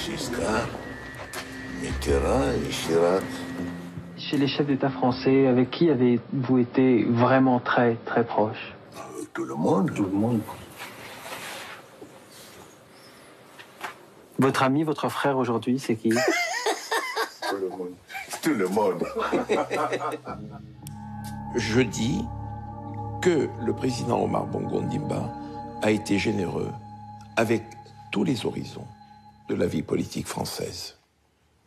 Giscard, Mitterrand et Chirac. Chez les chefs d'État français, avec qui avez-vous été vraiment très, très proche? Avec tout le monde. Tout le monde. Votre ami, votre frère aujourd'hui, c'est qui? Tout le monde. Tout le monde. Je dis que le président Omar Bongo Ondimba a été généreux avec tous les horizons de la vie politique française,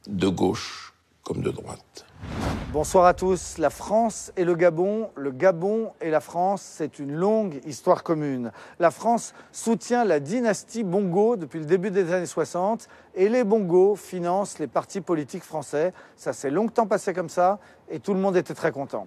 de gauche comme de droite. Bonsoir à tous. La France et le Gabon et la France, c'est une longue histoire commune. La France soutient la dynastie Bongo depuis le début des années 60 et les Bongo financent les partis politiques français. Ça s'est longtemps passé comme ça et tout le monde était très content.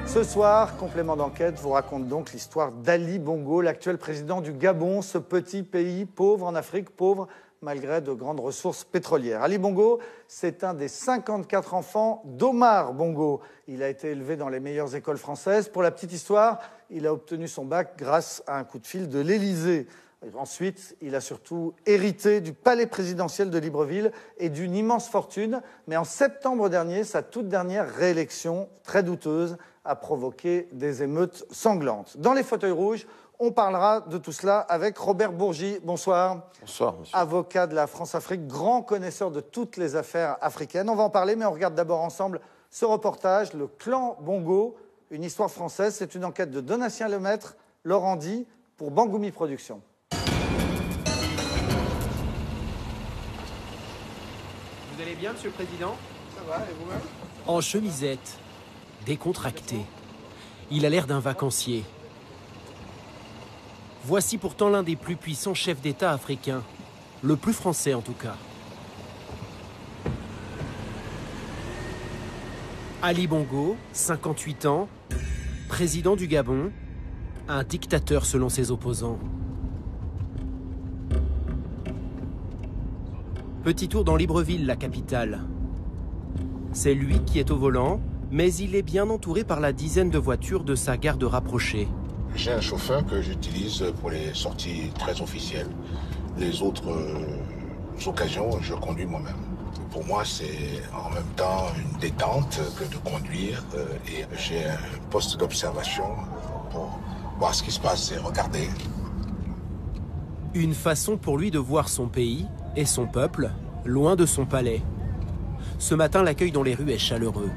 Ce soir, Complément d'enquête vous raconte donc l'histoire d'Ali Bongo, l'actuel président du Gabon, ce petit pays pauvre en Afrique, pauvre malgré de grandes ressources pétrolières. Ali Bongo, c'est un des 54 enfants d'Omar Bongo. Il a été élevé dans les meilleures écoles françaises. Pour la petite histoire, il a obtenu son bac grâce à un coup de fil de l'Élysée. Ensuite, il a surtout hérité du palais présidentiel de Libreville et d'une immense fortune. Mais en septembre dernier, sa toute dernière réélection, très douteuse, a provoqué des émeutes sanglantes. Dans les fauteuils rouges, on parlera de tout cela avec Robert Bourgi. Bonsoir. Bonsoir, monsieur. Avocat de la France-Afrique, grand connaisseur de toutes les affaires africaines. On va en parler, mais on regarde d'abord ensemble ce reportage, Le Clan Bongo, une histoire française. C'est une enquête de Donatien Lemaître, Laurent Di, pour Bangoumi Productions. Vous allez bien, Monsieur le Président? Ça va, et vous-même? En chemisette, décontracté. Il a l'air d'un vacancier. Voici pourtant l'un des plus puissants chefs d'État africains. Le plus français, en tout cas. Ali Bongo, 58 ans, président du Gabon, un dictateur selon ses opposants. Petit tour dans Libreville, la capitale. C'est lui qui est au volant, mais il est bien entouré par la dizaine de voitures de sa garde rapprochée. J'ai un chauffeur que j'utilise pour les sorties très officielles. Les autres occasions, je conduis moi-même. Pour moi, c'est en même temps une détente que de conduire et j'ai un poste d'observation pour voir ce qui se passe et regarder. Une façon pour lui de voir son pays et son peuple, loin de son palais. Ce matin, l'accueil dans les rues est chaleureux.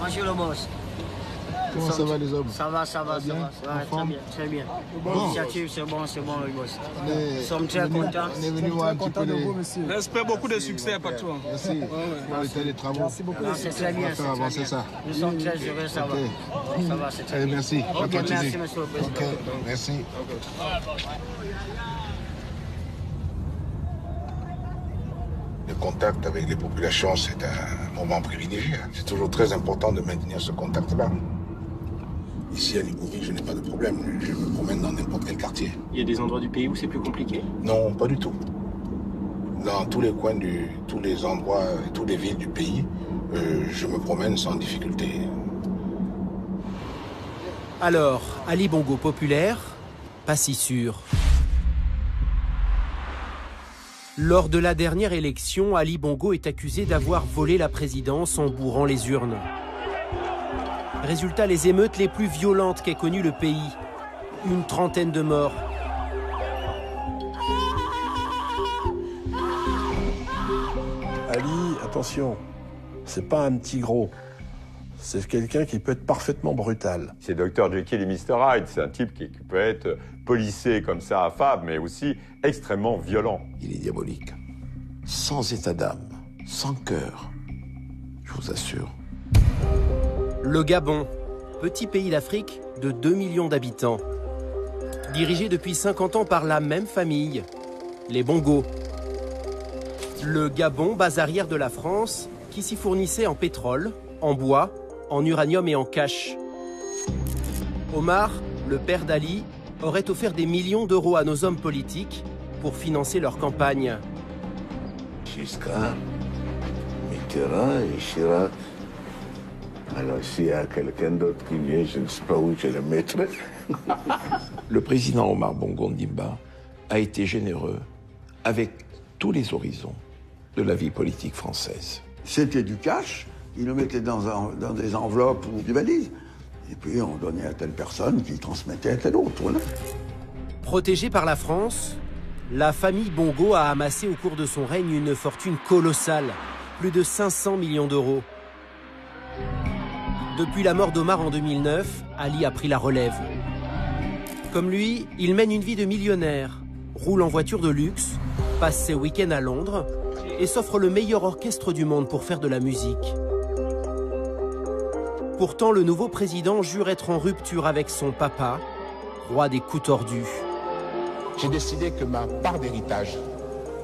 Bonjour le boss. Comment ça va les hommes? Ça va, très bien, très bien. L'initiative, c'est bon le boss. Nous sommes très contents. On est venu voir un petit peu les... J'espère beaucoup de succès, patron. Merci pour l'état des travaux. Merci beaucoup. C'est très bien. On va faire avancer ça. Nous sommes très heureux, ça va. Ça va, c'est très bien. Merci. Ok, merci, monsieur le président. Ok, merci. Le contact avec les populations, c'est un moment privilégié. C'est toujours très important de maintenir ce contact-là. Ici, à Libreville, je n'ai pas de problème. Je me promène dans n'importe quel quartier. Il y a des endroits du pays où c'est plus compliqué? Non, pas du tout. Dans tous les coins, tous les endroits, toutes les villes du pays, je me promène sans difficulté. Alors, Ali Bongo populaire, pas si sûr. Lors de la dernière élection, Ali Bongo est accusé d'avoir volé la présidence en bourrant les urnes. Résultat, les émeutes les plus violentes qu'ait connues le pays. Une trentaine de morts. Ali, attention, c'est pas un petit gros. C'est quelqu'un qui peut être parfaitement brutal. C'est Dr Jekyll et Mr Hyde. C'est un type qui peut être policé comme ça, affable, mais aussi extrêmement violent. Il est diabolique. Sans état d'âme, sans cœur, je vous assure. Le Gabon, petit pays d'Afrique de 2 millions d'habitants. Dirigé depuis 50 ans par la même famille, les Bongo. Le Gabon, base arrière de la France, qui s'y fournissait en pétrole, en bois, en uranium et en cash. Omar, le père d'Ali, aurait offert des millions d'euros à nos hommes politiques pour financer leur campagne. Giscard, Mitterrand et Chirac. Alors s'il y a quelqu'un d'autre qui vient, je ne sais pas où je le mettrai. Le président Omar Bongo Ondimba a été généreux avec tous les horizons de la vie politique française. C'était du cash, il le mettait dans des enveloppes ou des valises. Et puis on donnait à telle personne qui transmettait à telle autre. Voilà. Protégée par la France, la famille Bongo a amassé au cours de son règne une fortune colossale, plus de 500 millions d'euros. Depuis la mort d'Omar en 2009, Ali a pris la relève. Comme lui, il mène une vie de millionnaire, roule en voiture de luxe, passe ses week-ends à Londres et s'offre le meilleur orchestre du monde pour faire de la musique. Pourtant, le nouveau président jure être en rupture avec son papa, roi des coups tordus. J'ai décidé que ma part d'héritage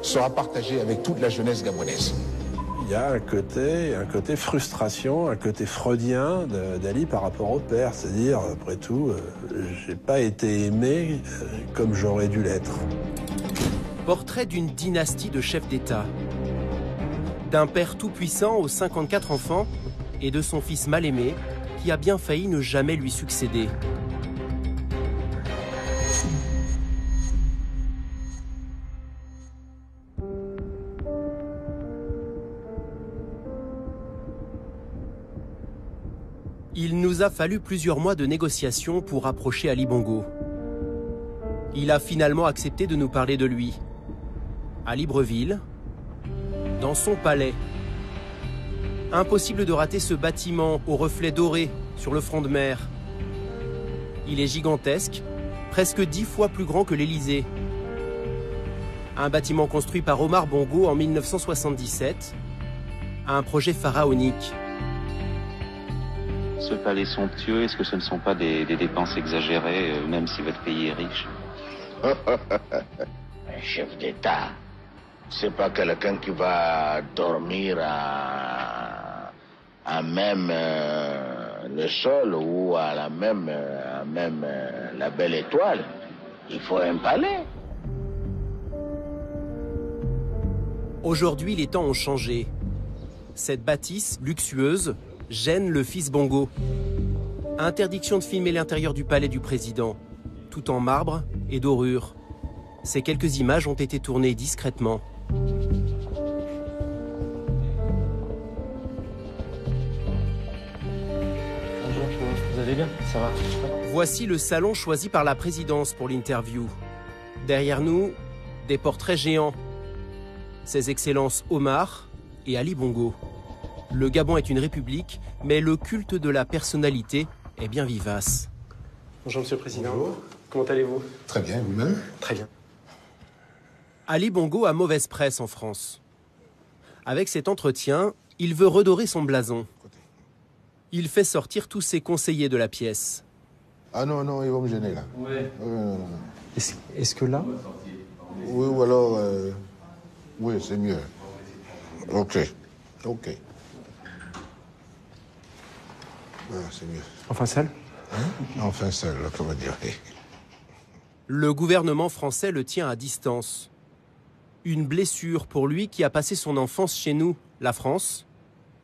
sera partagée avec toute la jeunesse gabonaise. Il y a un côté frustration, un côté freudien d'Ali par rapport au père. C'est-à-dire, après tout, j'ai pas été aimé comme j'aurais dû l'être. Portrait d'une dynastie de chefs d'État. D'un père tout-puissant aux 54 enfants et de son fils mal aimé qui a bien failli ne jamais lui succéder. Il nous a fallu plusieurs mois de négociations pour approcher Ali Bongo. Il a finalement accepté de nous parler de lui. À Libreville, dans son palais. Impossible de rater ce bâtiment au reflet doré sur le front de mer. Il est gigantesque, presque 10 fois plus grand que l'Élysée. Un bâtiment construit par Omar Bongo en 1977, un projet pharaonique. Ce palais somptueux, est-ce que ce ne sont pas des dépenses exagérées, même si votre pays est riche? Un chef d'État, c'est pas quelqu'un qui va dormir à même le sol ou à la même la belle étoile. Il faut un palais. Aujourd'hui, les temps ont changé. Cette bâtisse luxueuse gêne le fils Bongo. Interdiction de filmer l'intérieur du palais du président, tout en marbre et dorure. Ces quelques images ont été tournées discrètement. Bonjour, vous allez bien? Ça va? Voici le salon choisi par la présidence pour l'interview. Derrière nous, des portraits géants. Ses excellences Omar et Ali Bongo. Le Gabon est une république, mais le culte de la personnalité est bien vivace. Bonjour Monsieur le Président. Bonjour. Comment allez-vous? Très bien, vous-même? Très bien. Ali Bongo a mauvaise presse en France. Avec cet entretien, il veut redorer son blason. Il fait sortir tous ses conseillers de la pièce. Ah non, non, ils vont me gêner là. Ouais. Non. Est-ce que là? Oui, ou alors... oui, c'est mieux. Ok. Ah, c'est mieux. Enfin seul? Enfin seul, comment dire. Le gouvernement français le tient à distance. Une blessure pour lui qui a passé son enfance chez nous, la France,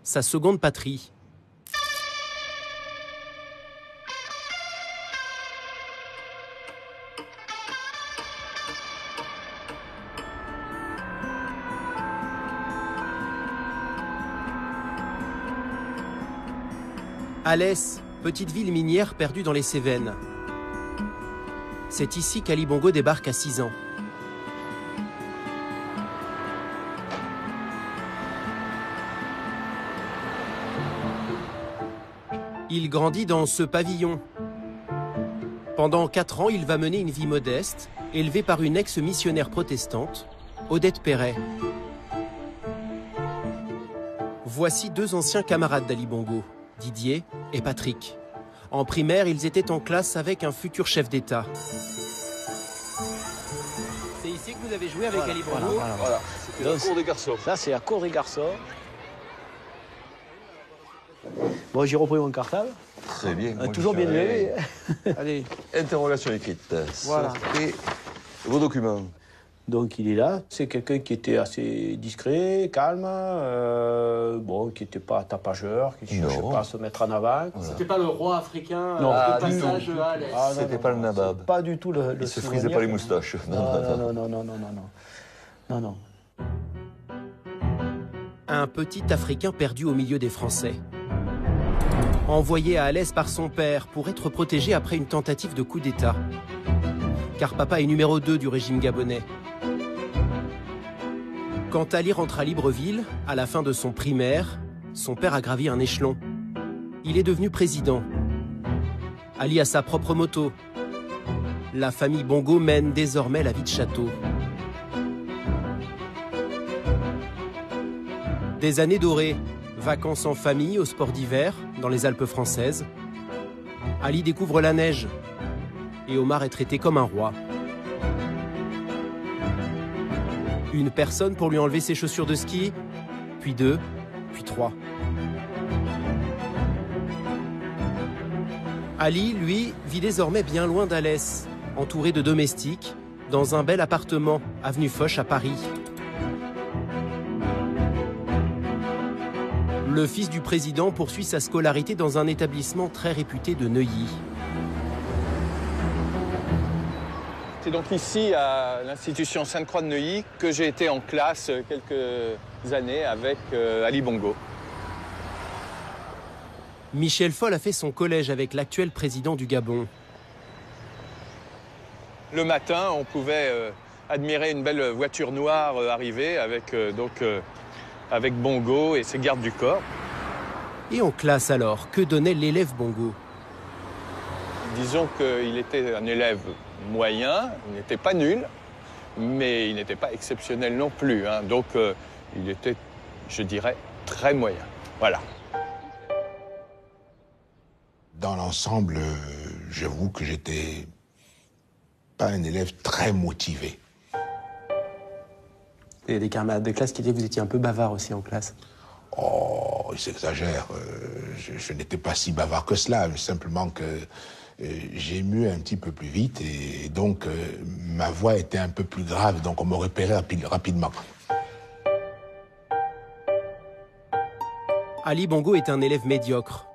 sa seconde patrie. Alès, petite ville minière perdue dans les Cévennes. C'est ici qu'Ali Bongo débarque à 6 ans. Il grandit dans ce pavillon. Pendant 4 ans, il va mener une vie modeste, élevée par une ex-missionnaire protestante, Odette Perret. Voici 2 anciens camarades d'Ali Bongo, Didier et Patrick. En primaire, ils étaient en classe avec un futur chef d'État. C'est ici que vous avez joué avec Ali Bongo. Voilà. C'était la cour des garçons. Ça, c'est la cour des garçons. Bon, j'ai repris mon cartable. Très bien. Toujours bien levé. Allez, interrogation écrite. Voilà. Sortez vos documents. Donc il est là. C'est quelqu'un qui était assez discret, calme, bon, qui n'était pas tapageur, qui ne cherchait pas à se mettre en avant. C'était pas le roi africain non, de passage à l'Est. C'était pas le nabab. Pas du tout le Il se frisait pas les moustaches. Non. Un petit Africain perdu au milieu des Français. Envoyé à Alès par son père pour être protégé après une tentative de coup d'État. Car papa est numéro 2 du régime gabonais. Quand Ali rentre à Libreville, à la fin de son primaire, son père a gravi un échelon. Il est devenu président. Ali a sa propre moto. La famille Bongo mène désormais la vie de château. Des années dorées, vacances en famille au sport d'hiver, dans les Alpes françaises. Ali découvre la neige et Omar est traité comme un roi. Une personne pour lui enlever ses chaussures de ski, puis 2, puis 3. Ali, lui, vit désormais bien loin d'Alès, entouré de domestiques, dans un bel appartement, avenue Foch à Paris. Le fils du président poursuit sa scolarité dans un établissement très réputé de Neuilly. C'est donc ici, à l'institution Sainte-Croix de Neuilly, que j'ai été en classe quelques années avec Ali Bongo. Michel Foll a fait son collège avec l'actuel président du Gabon. Le matin, on pouvait admirer une belle voiture noire arriver avec Bongo et ses gardes du corps. Et en classe alors, que donnait l'élève Bongo? Disons qu'il était un élève moyen, il n'était pas nul, mais il n'était pas exceptionnel non plus. Hein. Donc il était, je dirais, très moyen. Voilà. Dans l'ensemble, j'avoue que j'étais pas un élève très motivé. Il y a des camarades de classe qui disaient que vous étiez un peu bavard aussi en classe. Oh, il s'exagère. Je n'étais pas si bavard que cela, mais simplement que j'ai mué un petit peu plus vite et donc ma voix était un peu plus grave, donc on me repérait rapidement. Ali Bongo est un élève médiocre.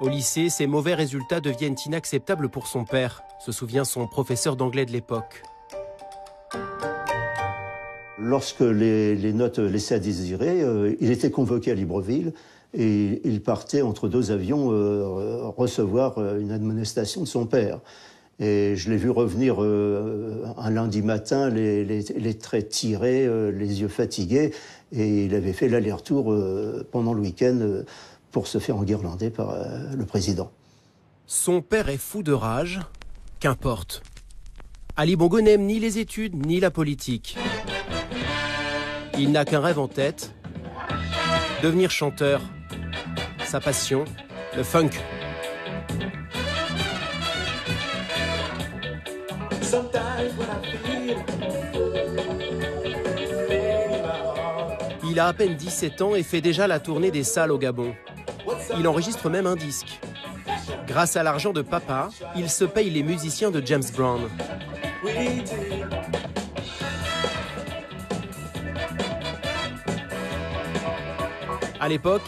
Au lycée, ses mauvais résultats deviennent inacceptables pour son père, se souvient son professeur d'anglais de l'époque. Lorsque les notes laissaient à désirer, il était convoqué à Libreville et il partait entre 2 avions recevoir une admonestation de son père. Et je l'ai vu revenir un lundi matin, les traits tirés, les yeux fatigués, et il avait fait l'aller-retour pendant le week-end pour se faire enguirlander par le président. Son père est fou de rage, qu'importe. Ali Bongo n'aime ni les études ni la politique. Il n'a qu'un rêve en tête, devenir chanteur. Sa passion, le funk. Il a à peine 17 ans et fait déjà la tournée des salles au Gabon. Il enregistre même un disque. Grâce à l'argent de papa, il se paye les musiciens de James Brown. À l'époque,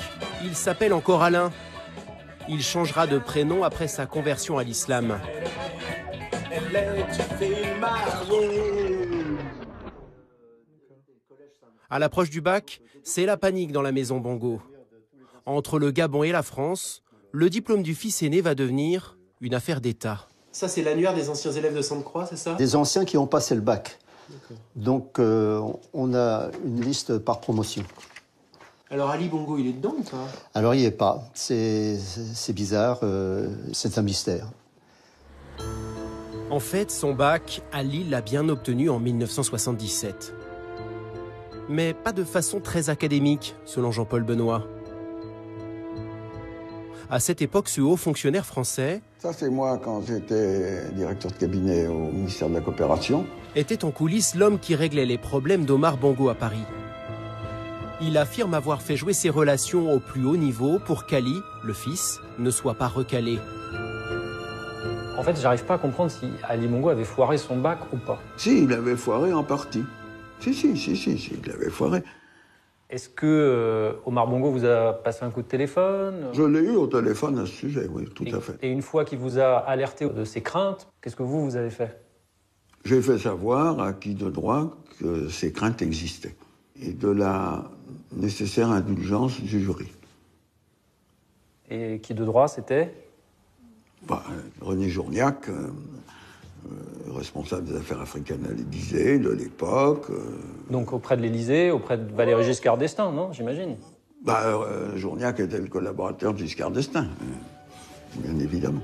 il s'appelle encore Alain. Il changera de prénom après sa conversion à l'islam. À l'approche du bac, c'est la panique dans la maison Bongo. Entre le Gabon et la France, le diplôme du fils aîné va devenir une affaire d'État. Ça, c'est l'annuaire des anciens élèves de Sainte-Croix, c'est ça? Des anciens qui ont passé le bac. Donc, on a une liste par promotion. Alors, Ali Bongo, il est dedans ou pas? Alors, il n'y est pas. C'est bizarre, c'est un mystère. En fait, son bac, Ali l'a bien obtenu en 1977. Mais pas de façon très académique, selon Jean-Paul Benoît. À cette époque, ce haut fonctionnaire français... Ça, c'est moi quand j'étais directeur de cabinet au ministère de la Coopération. ...était en coulisses l'homme qui réglait les problèmes d'Omar Bongo à Paris. Il affirme avoir fait jouer ses relations au plus haut niveau pour qu'Ali, le fils, ne soit pas recalé. En fait, j'arrive pas à comprendre si Ali Bongo avait foiré son bac ou pas. Si, il avait foiré en partie. Si, il avait foiré. Est-ce que Omar Bongo vous a passé un coup de téléphone? Je l'ai eu au téléphone à ce sujet, oui, tout à fait. Et une fois qu'il vous a alerté de ses craintes, qu'est-ce que vous avez fait? J'ai fait savoir à qui de droit que ces craintes existaient et de la nécessaire indulgence du jury. Et qui de droit, c'était? René Journiac, responsable des affaires africaines à l'Élysée de l'époque. Donc auprès de l'Élysée, auprès de Valéry Giscard d'Estaing, non, j'imagine? Journiac était le collaborateur de Giscard d'Estaing, bien évidemment.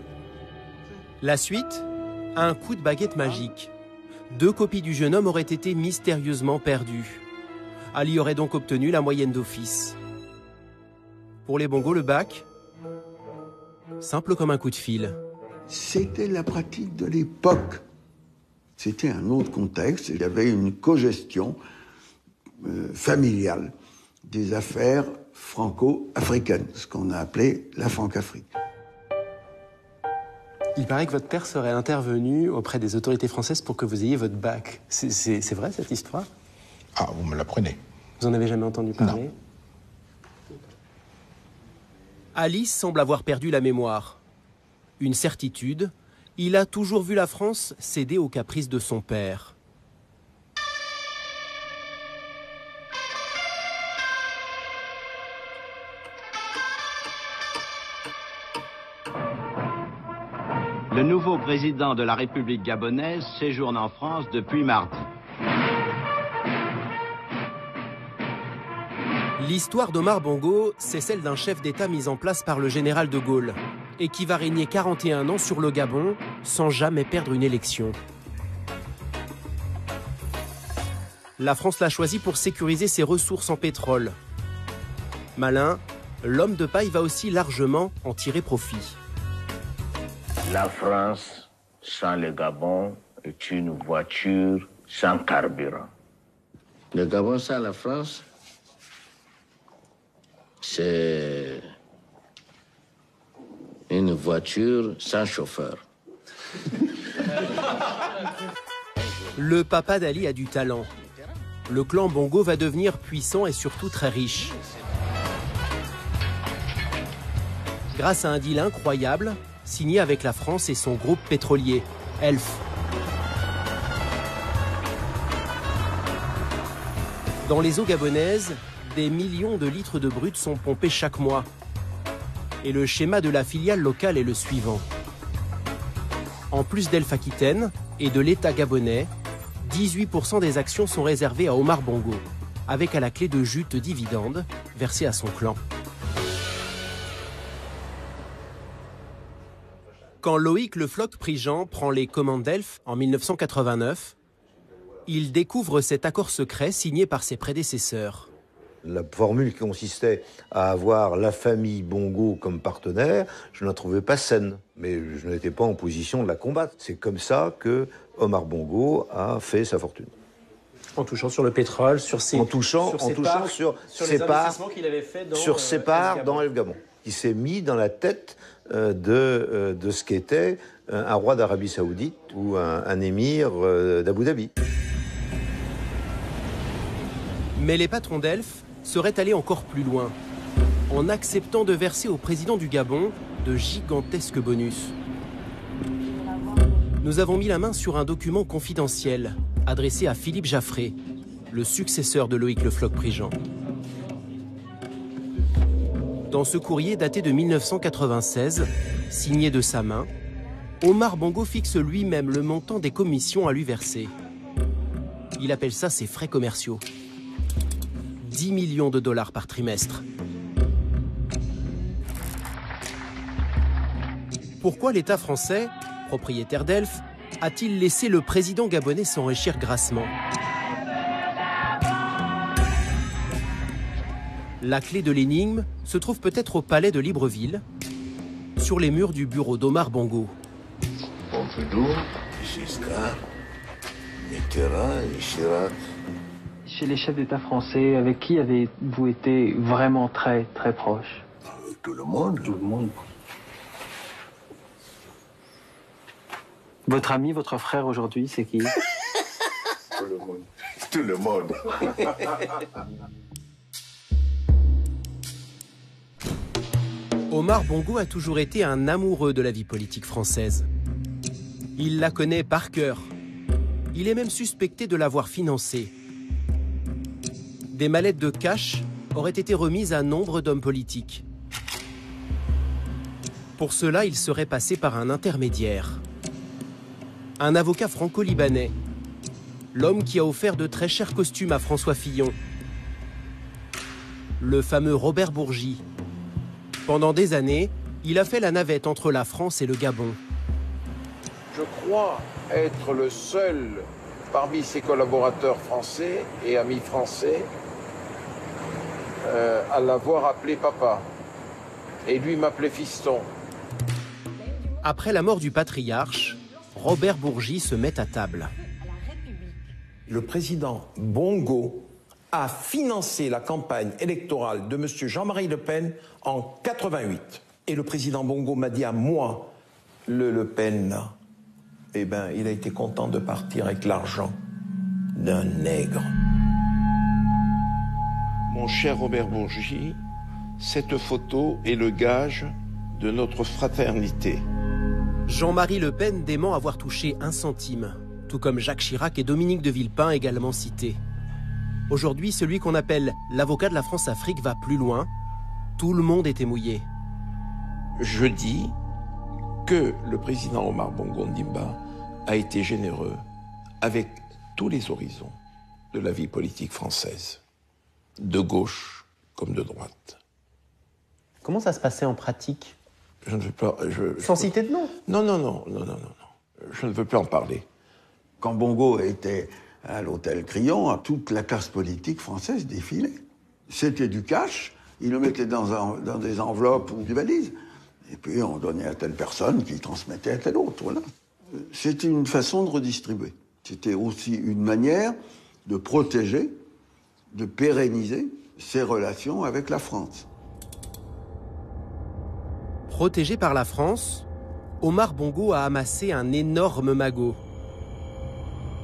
La suite, un coup de baguette magique. 2 copies du jeune homme auraient été mystérieusement perdues. Ali aurait donc obtenu la moyenne d'office. Pour les Bongo, le bac, simple comme un coup de fil. C'était la pratique de l'époque. C'était un autre contexte. Il y avait une cogestion familiale des affaires franco-africaines, ce qu'on a appelé la Franc-Afrique. Il paraît que votre père serait intervenu auprès des autorités françaises pour que vous ayez votre bac. C'est vrai, cette histoire? Ah, vous me l'apprenez. Vous en avez jamais entendu parler? Non. Ali semble avoir perdu la mémoire. Une certitude, il a toujours vu la France céder aux caprices de son père. Le nouveau président de la République gabonaise séjourne en France depuis mardi. L'histoire d'Omar Bongo, c'est celle d'un chef d'État mis en place par le général de Gaulle et qui va régner 41 ans sur le Gabon sans jamais perdre une élection. La France l'a choisi pour sécuriser ses ressources en pétrole. Malin, l'homme de paille va aussi largement en tirer profit. La France, sans le Gabon, est une voiture sans carburant. Le Gabon sans la France, c'est une voiture sans chauffeur. Le papa d'Ali a du talent. Le clan Bongo va devenir puissant et surtout très riche. Grâce à un deal incroyable, signé avec la France et son groupe pétrolier, Elf. Dans les eaux gabonaises, des millions de litres de brut sont pompés chaque mois. Et le schéma de la filiale locale est le suivant. En plus d'Elf Aquitaine et de l'État gabonais, 18% des actions sont réservées à Omar Bongo, avec à la clé de jutes dividendes versées à son clan. Quand Loïc Le Floch-Prigent prend les commandes d'Elf en 1989, il découvre cet accord secret signé par ses prédécesseurs. La formule qui consistait à avoir la famille Bongo comme partenaire, je ne la trouvais pas saine, mais je n'étais pas en position de la combattre. C'est comme ça que Omar Bongo a fait sa fortune. En touchant sur le pétrole, sur ses parts qu'il avait fait dans sur ses parts dans El Gabon. Il s'est mis dans la tête de ce qu'était un roi d'Arabie Saoudite ou un émir d'Abu Dhabi. Mais les patrons d'Elf seraient allés encore plus loin, en acceptant de verser au président du Gabon de gigantesques bonus. Nous avons mis la main sur un document confidentiel adressé à Philippe Jaffré, le successeur de Loïc Le Floch-Prigent. Dans ce courrier daté de 1996, signé de sa main, Omar Bongo fixe lui-même le montant des commissions à lui verser. Il appelle ça ses frais commerciaux. 10 millions de dollars par trimestre. Pourquoi l'État français, propriétaire d'Elf, a-t-il laissé le président gabonais s'enrichir grassement? La clé de l'énigme se trouve peut-être au palais de Libreville, sur les murs du bureau d'Omar Bongo. Pompidou, Giscard, Mitterrand et Chirac. Chez les chefs d'État français, avec qui avez-vous été vraiment très très proche? Tout le monde. Tout le monde. Votre ami, votre frère aujourd'hui, c'est qui? Tout le monde. Tout le monde. Omar Bongo a toujours été un amoureux de la vie politique française. Il la connaît par cœur. Il est même suspecté de l'avoir financée. Des mallettes de cash auraient été remises à nombre d'hommes politiques. Pour cela, il serait passé par un intermédiaire. Un avocat franco-libanais. L'homme qui a offert de très chers costumes à François Fillon. Le fameux Robert Bourgi. Pendant des années, il a fait la navette entre la France et le Gabon. Je crois être le seul parmi ses collaborateurs français et amis français à l'avoir appelé papa. Et lui m'appelait fiston. Après la mort du patriarche, Robert Bourgi se met à table. Le président Bongo a financé la campagne électorale de M. Jean-Marie Le Pen en 88. Et le président Bongo m'a dit à moi, Le Pen, là, eh ben, il a été content de partir avec l'argent d'un nègre. Mon cher Robert Bourgi, cette photo est le gage de notre fraternité. Jean-Marie Le Pen dément avoir touché 1 centime, tout comme Jacques Chirac et Dominique de Villepin également cités. Aujourd'hui, celui qu'on appelle l'avocat de la France-Afrique va plus loin. Tout le monde était mouillé. Je dis que le président Omar Bongo Ondimba a été généreux avec tous les horizons de la vie politique française, de gauche comme de droite. Comment ça se passait en pratique? Je ne veux pas... Sans citer de nom? Non. Je ne veux plus en parler. Quand Bongo était à l'hôtel Crillon, toute la classe politique française défilait. C'était du cash, il le mettait dans des enveloppes ou des valises, et puis on donnait à telle personne qui transmettait à telle autre. Voilà. C'était une façon de redistribuer. C'était aussi une manière de protéger, de pérenniser ses relations avec la France. Protégé par la France, Omar Bongo a amassé un énorme magot.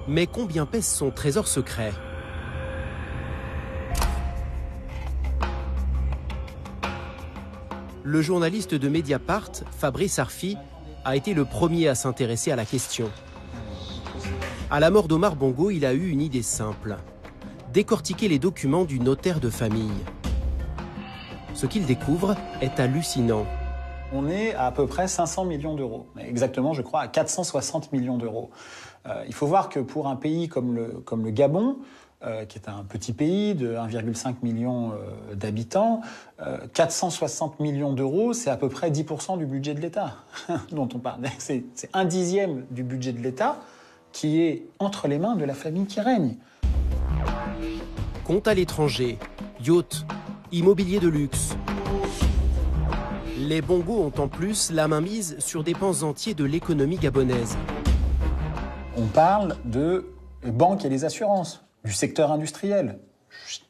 Mais combien pèse son trésor secret? Le journaliste de Mediapart, Fabrice Arfi, a été le premier à s'intéresser à la question. À la mort d'Omar Bongo, il a eu une idée simple: décortiquer les documents du notaire de famille. Ce qu'il découvre est hallucinant. On est à peu près 500 millions d'euros. Exactement, je crois, à 460 millions d'euros. Il faut voir que pour un pays comme le Gabon, qui est un petit pays de 1,5 million d'habitants, 460 millions d'euros, c'est à peu près 10% du budget de l'État dont on parle. C'est 1/10 du budget de l'État qui est entre les mains de la famille qui règne. Compte à l'étranger, yacht, immobilier de luxe. Les Bongo ont en plus la main mise sur des pans entiers de l'économie gabonaise. On parle de banques et les assurances, du secteur industriel,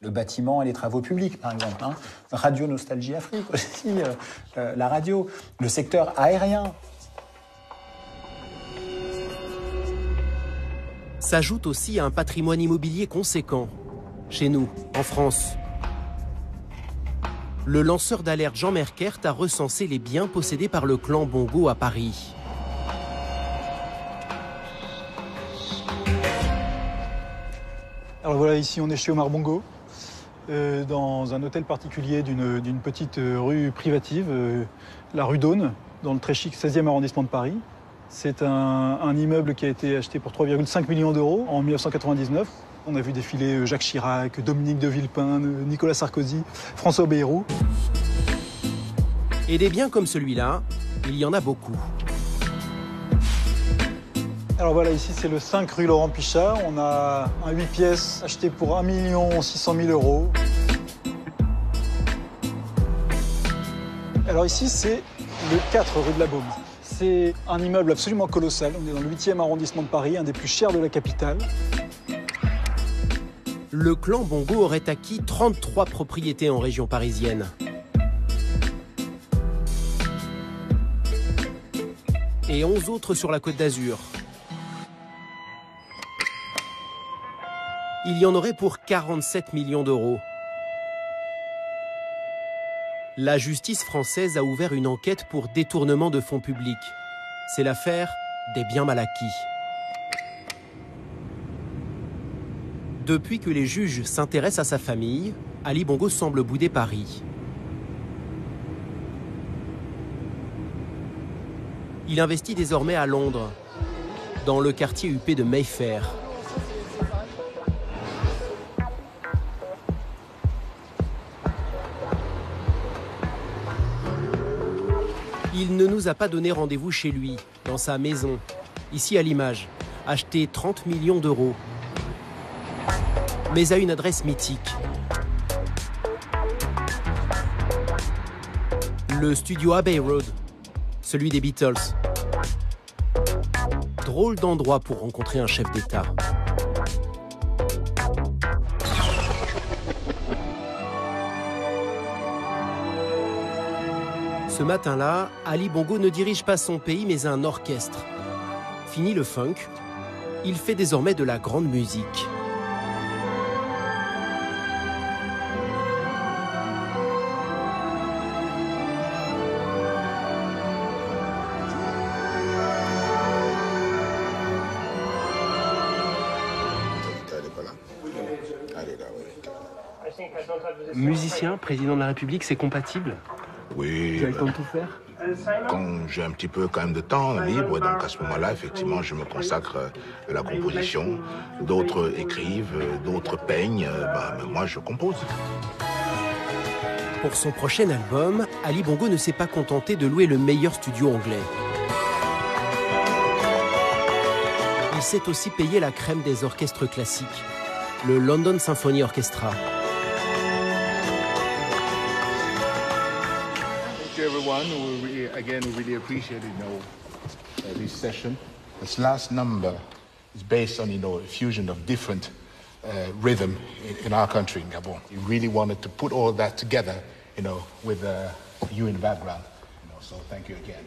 le bâtiment et les travaux publics, par exemple. Radio Nostalgie Afrique aussi, la radio, le secteur aérien. S'ajoute aussi un patrimoine immobilier conséquent, chez nous, en France. Le lanceur d'alerte Jean Merkert a recensé les biens possédés par le clan Bongo à Paris. Alors voilà, ici on est chez Omar Bongo, dans un hôtel particulier d'une petite rue privative, la rue d'Aune, dans le très chic 16e arrondissement de Paris. C'est un immeuble qui a été acheté pour 3,5 millions d'euros en 1999. On a vu défiler Jacques Chirac, Dominique de Villepin, Nicolas Sarkozy, François Bayrou. Et des biens comme celui-là, il y en a beaucoup. Alors voilà, ici c'est le 5 rue Laurent Pichard. On a un 8 pièces acheté pour 1 600 000 euros. Alors ici c'est le 4 rue de la Baume. C'est un immeuble absolument colossal. On est dans le 8e arrondissement de Paris, un des plus chers de la capitale. Le clan Bongo aurait acquis 33 propriétés en région parisienne. Et 11 autres sur la Côte d'Azur. Il y en aurait pour 47 millions d'euros. La justice française a ouvert une enquête pour détournement de fonds publics. C'est l'affaire des biens mal acquis. Depuis que les juges s'intéressent à sa famille, Ali Bongo semble bouder Paris. Il investit désormais à Londres, dans le quartier huppé de Mayfair. Il ne nous a pas donné rendez-vous chez lui, dans sa maison, ici à l'image, acheté 30 millions d'euros, mais à une adresse mythique. Le studio Abbey Road, celui des Beatles. Drôle d'endroit pour rencontrer un chef d'État. Ce matin-là, Ali Bongo ne dirige pas son pays mais un orchestre. Fini le funk, il fait désormais de la grande musique. Musicien, président de la République, c'est compatible? Oui. Vous avez le temps de tout faire? Quand j'ai un petit peu quand même de temps libre, donc à ce moment-là, effectivement, je me consacre à la composition. D'autres écrivent, d'autres peignent, mais moi je compose. Pour son prochain album, Ali Bongo ne s'est pas contenté de louer le meilleur studio anglais. Il s'est aussi payé la crème des orchestres classiques, le London Symphony Orchestra. Everyone, again, we really appreciate this session. This last number is based on a fusion of different rhythm in our country, in Gabon. We really wanted to put all that together, with you in the background. So thank you again.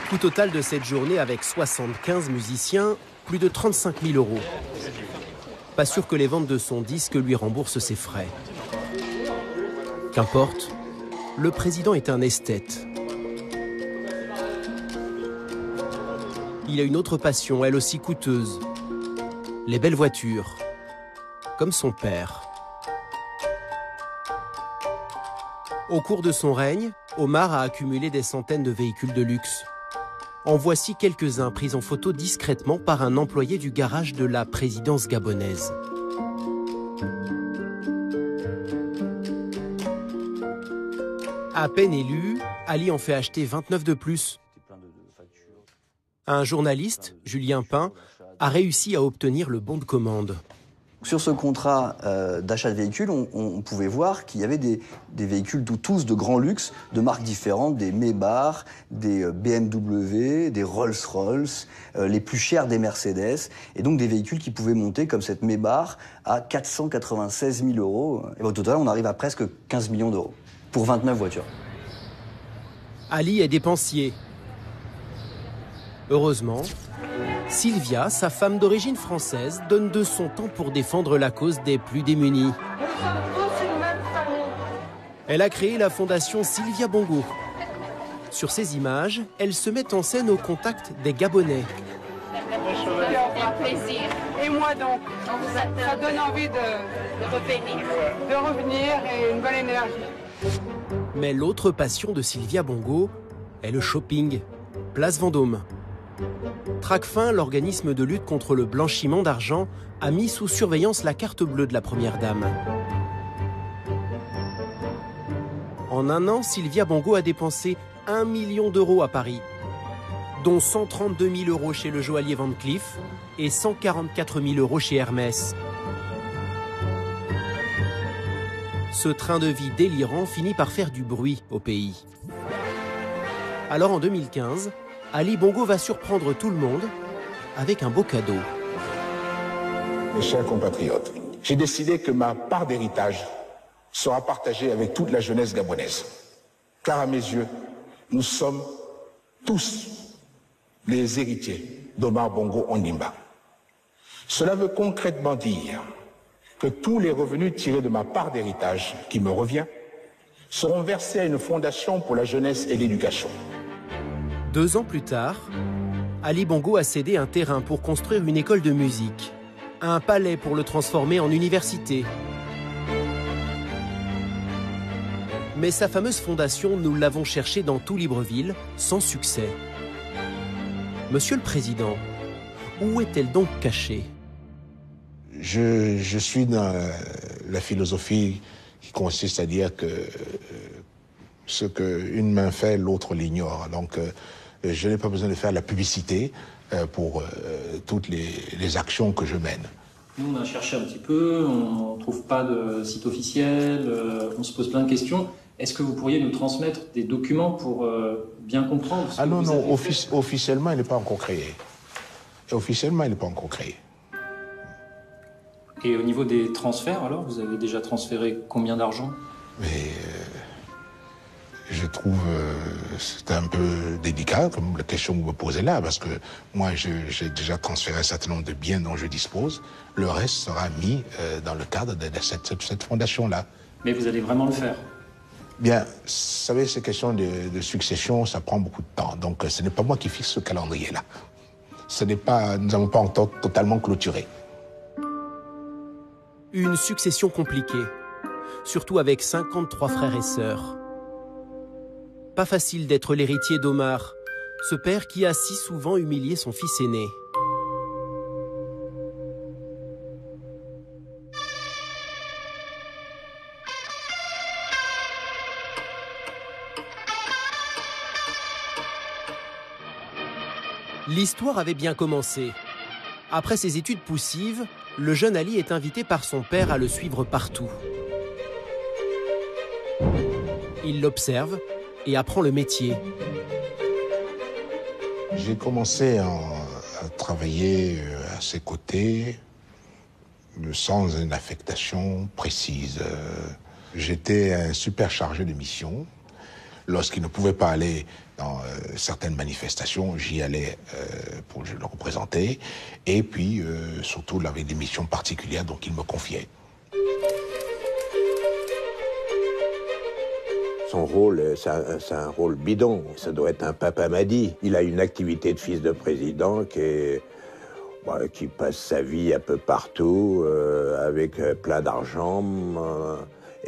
Coût total de cette journée avec 75 musiciens, plus de 35 000 euros. Pas sûr que les ventes de son disque lui remboursent ses frais. Qu'importe, le président est un esthète. Il a une autre passion, elle aussi coûteuse. Les belles voitures, comme son père. Au cours de son règne, Omar a accumulé des centaines de véhicules de luxe. En voici quelques-uns pris en photo discrètement par un employé du garage de la présidence gabonaise. À peine élu, Ali en fait acheter 29 de plus. Un journaliste, Julien Pain, a réussi à obtenir le bon de commande. Sur ce contrat d'achat de véhicules, on pouvait voir qu'il y avait des véhicules tous de grand luxe, de marques différentes, des Maybach, des BMW, des Rolls-Royce, les plus chers des Mercedes, et donc des véhicules qui pouvaient monter, comme cette Maybach, à 496 000 euros. Et au total, on arrive à presque 15 millions d'euros pour 29 voitures. Ali est dépensier. Heureusement, Sylvia, sa femme d'origine française, donne de son temps pour défendre la cause des plus démunis. Elle a créé la fondation Sylvia Bongo. Sur ces images, elle se met en scène au contact des Gabonais. Un plaisir. Et moi donc, ça donne envie de revenir et une bonne énergie. Mais l'autre passion de Sylvia Bongo est le shopping. Place Vendôme. Tracfin, l'organisme de lutte contre le blanchiment d'argent, a mis sous surveillance la carte bleue de la première dame. En un an, Sylvia Bongo a dépensé 1 million d'euros à Paris, dont 132 000 euros chez le joaillier Van Cleef et 144 000 euros chez Hermès. Ce train de vie délirant finit par faire du bruit au pays. Alors en 2015, Ali Bongo va surprendre tout le monde avec un beau cadeau. Mes chers compatriotes, j'ai décidé que ma part d'héritage sera partagée avec toute la jeunesse gabonaise. Car à mes yeux, nous sommes tous les héritiers d'Omar Bongo Ondimba. Cela veut concrètement dire que tous les revenus tirés de ma part d'héritage qui me revient seront versés à une fondation pour la jeunesse et l'éducation. 2 ans plus tard, Ali Bongo a cédé un terrain pour construire une école de musique, un palais pour le transformer en université. Mais sa fameuse fondation, nous l'avons cherchée dans tout Libreville, sans succès. Monsieur le Président, où est-elle donc cachée ? Je suis dans la philosophie qui consiste à dire que ce qu'une main fait, l'autre l'ignore. Donc, je n'ai pas besoin de faire la publicité pour toutes les actions que je mène. Nous, on a cherché un petit peu, on ne trouve pas de site officiel, on se pose plein de questions. Est-ce que vous pourriez nous transmettre des documents pour bien comprendre ce que vous avez fait ? Officiellement, il n'est pas encore créé. Officiellement, il n'est pas encore créé. Et au niveau des transferts, alors, vous avez déjà transféré combien d'argent ? Mais je trouve c'est un peu délicat comme la question que vous me posez là, parce que moi, j'ai déjà transféré un certain nombre de biens dont je dispose. Le reste sera mis dans le cadre de cette fondation-là. Mais vous allez vraiment le faire ? Bien, vous savez, ces questions de succession, ça prend beaucoup de temps. Donc, ce n'est pas moi qui fixe ce calendrier-là. Nous n'avons pas encore totalement clôturé. Une succession compliquée, surtout avec 53 frères et sœurs. Pas facile d'être l'héritier d'Omar, ce père qui a si souvent humilié son fils aîné. L'histoire avait bien commencé. Après ses études poussives, le jeune Ali est invité par son père à le suivre partout. Il l'observe et apprend le métier. J'ai commencé à travailler à ses côtés sans une affectation précise. J'étais un super chargé de mission. Lorsqu'il ne pouvait pas aller dans certaines manifestations, j'y allais pour le représenter. Et puis, surtout, il avait des missions particulières, donc il me confiait. Son rôle, c'est un rôle bidon. Ça doit être un papa Madi. Il a une activité de fils de président qui passe sa vie un peu partout, avec plein d'argent,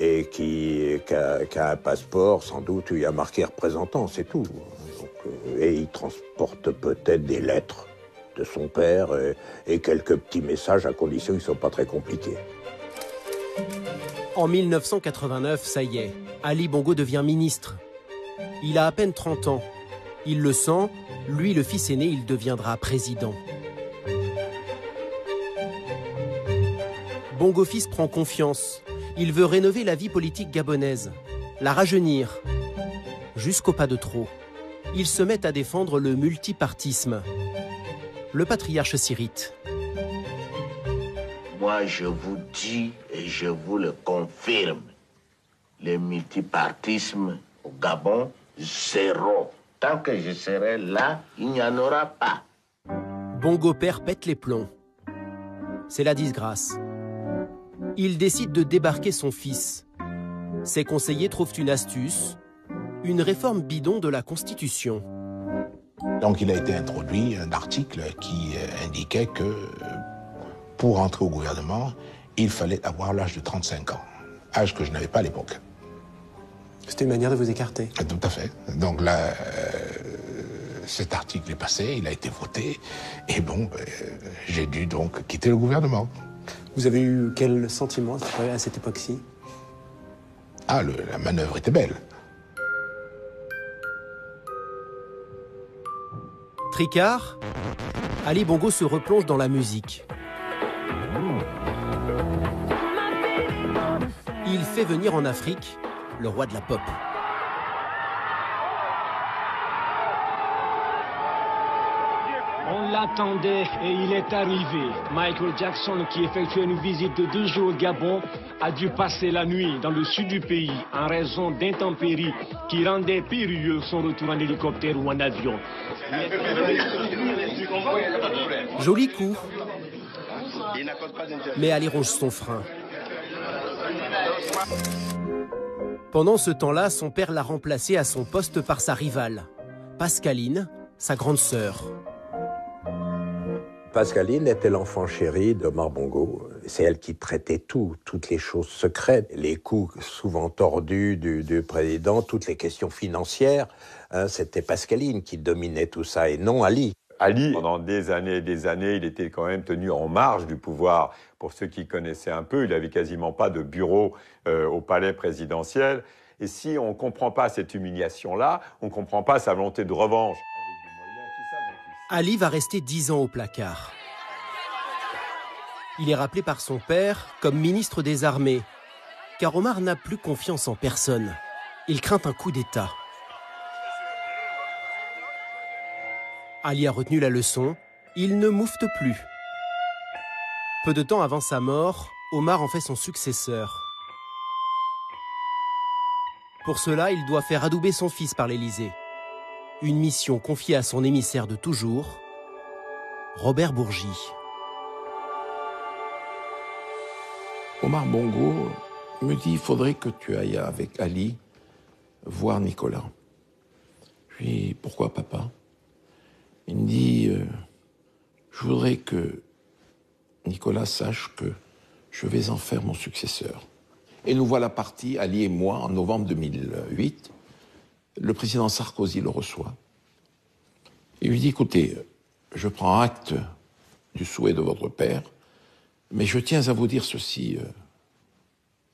et qui a un passeport, sans doute, où il y a marqué représentant, c'est tout. Donc, et il transporte peut-être des lettres de son père et quelques petits messages, à condition qu'ils ne soient pas très compliqués. En 1989, ça y est, Ali Bongo devient ministre. Il a à peine 30 ans. Il le sent, lui, le fils aîné, il deviendra président. Bongo fils prend confiance. Il veut rénover la vie politique gabonaise, la rajeunir, jusqu'au pas de trop. Il se met à défendre le multipartisme. Le patriarche s'irrite. Moi, je vous dis et je vous le confirme, le multipartisme au Gabon, zéro. Tant que je serai là, il n'y en aura pas. Bongo père pète les plombs. C'est la disgrâce. Il décide de débarquer son fils. Ses conseillers trouvent une astuce, une réforme bidon de la Constitution. Donc il a été introduit un article qui indiquait que pour entrer au gouvernement, il fallait avoir l'âge de 35 ans, âge que je n'avais pas à l'époque. C'était une manière de vous écarter. Tout à fait. Donc là, cet article est passé, il a été voté, et bon, j'ai dû donc quitter le gouvernement. Vous avez eu quel sentiment à cette époque-ci? Ah, la manœuvre était belle. Tricard, Ali Bongo se replonge dans la musique. Il fait venir en Afrique le roi de la pop. On l'attendait et il est arrivé. Michael Jackson, qui effectuait une visite de 2 jours au Gabon, a dû passer la nuit dans le sud du pays en raison d'intempéries qui rendaient périlleux son retour en hélicoptère ou en avion. Joli coup. Mais Ali ronge son frein. Pendant ce temps-là, son père l'a remplacé à son poste par sa rivale, Pascaline, sa grande sœur. Pascaline était l'enfant chéri d'Omar Bongo. C'est elle qui traitait toutes les choses secrètes, les coups souvent tordus du président, toutes les questions financières. C'était Pascaline qui dominait tout ça et non Ali. Ali, pendant des années et des années, il était quand même tenu en marge du pouvoir. Pour ceux qui connaissaient un peu, il n'avait quasiment pas de bureau au palais présidentiel. Et si on ne comprend pas cette humiliation-là, on ne comprend pas sa volonté de revanche. Ali va rester 10 ans au placard. Il est rappelé par son père comme ministre des Armées, car Omar n'a plus confiance en personne. Il craint un coup d'État. Ali a retenu la leçon, il ne moufte plus. Peu de temps avant sa mort, Omar en fait son successeur. Pour cela, il doit faire adouber son fils par l'Élysée. Une mission confiée à son émissaire de toujours, Robert Bourgi. Omar Bongo me dit, il faudrait que tu ailles avec Ali voir Nicolas. Je lui dis, pourquoi papa? Il me dit, je voudrais que Nicolas sache que je vais en faire mon successeur. Et nous voilà partis, Ali et moi, en novembre 2008. Le président Sarkozy le reçoit. Il lui dit, écoutez, je prends acte du souhait de votre père, mais je tiens à vous dire ceci,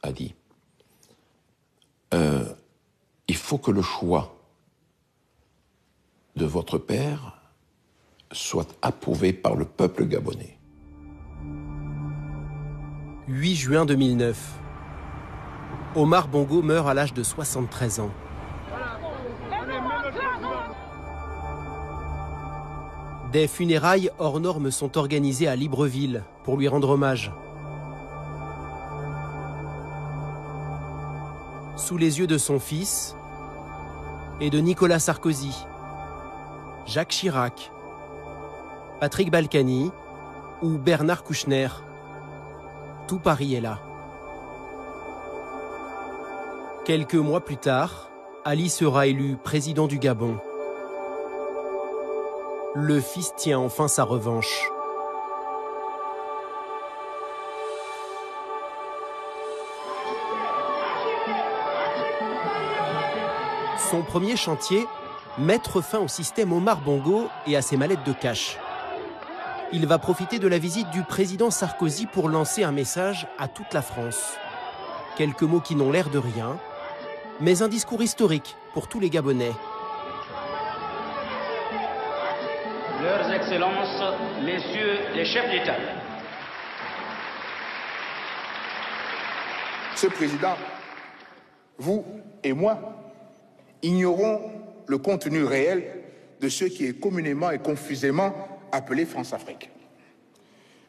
Ali. Il faut que le choix de votre père soit approuvé par le peuple gabonais. 8 juin 2009. Omar Bongo meurt à l'âge de 73 ans. Des funérailles hors normes sont organisées à Libreville pour lui rendre hommage. Sous les yeux de son fils et de Nicolas Sarkozy, Jacques Chirac, Patrick Balkany ou Bernard Kouchner, tout Paris est là. Quelques mois plus tard, Ali sera élu président du Gabon. Le fils tient enfin sa revanche. Son premier chantier, mettre fin au système Omar Bongo et à ses mallettes de cash. Il va profiter de la visite du président Sarkozy pour lancer un message à toute la France. Quelques mots qui n'ont l'air de rien, mais un discours historique pour tous les Gabonais. Leurs Excellences, Messieurs les chefs d'État. Ce président, vous et moi, ignorons le contenu réel de ce qui est communément et confusément appelé France-Afrique.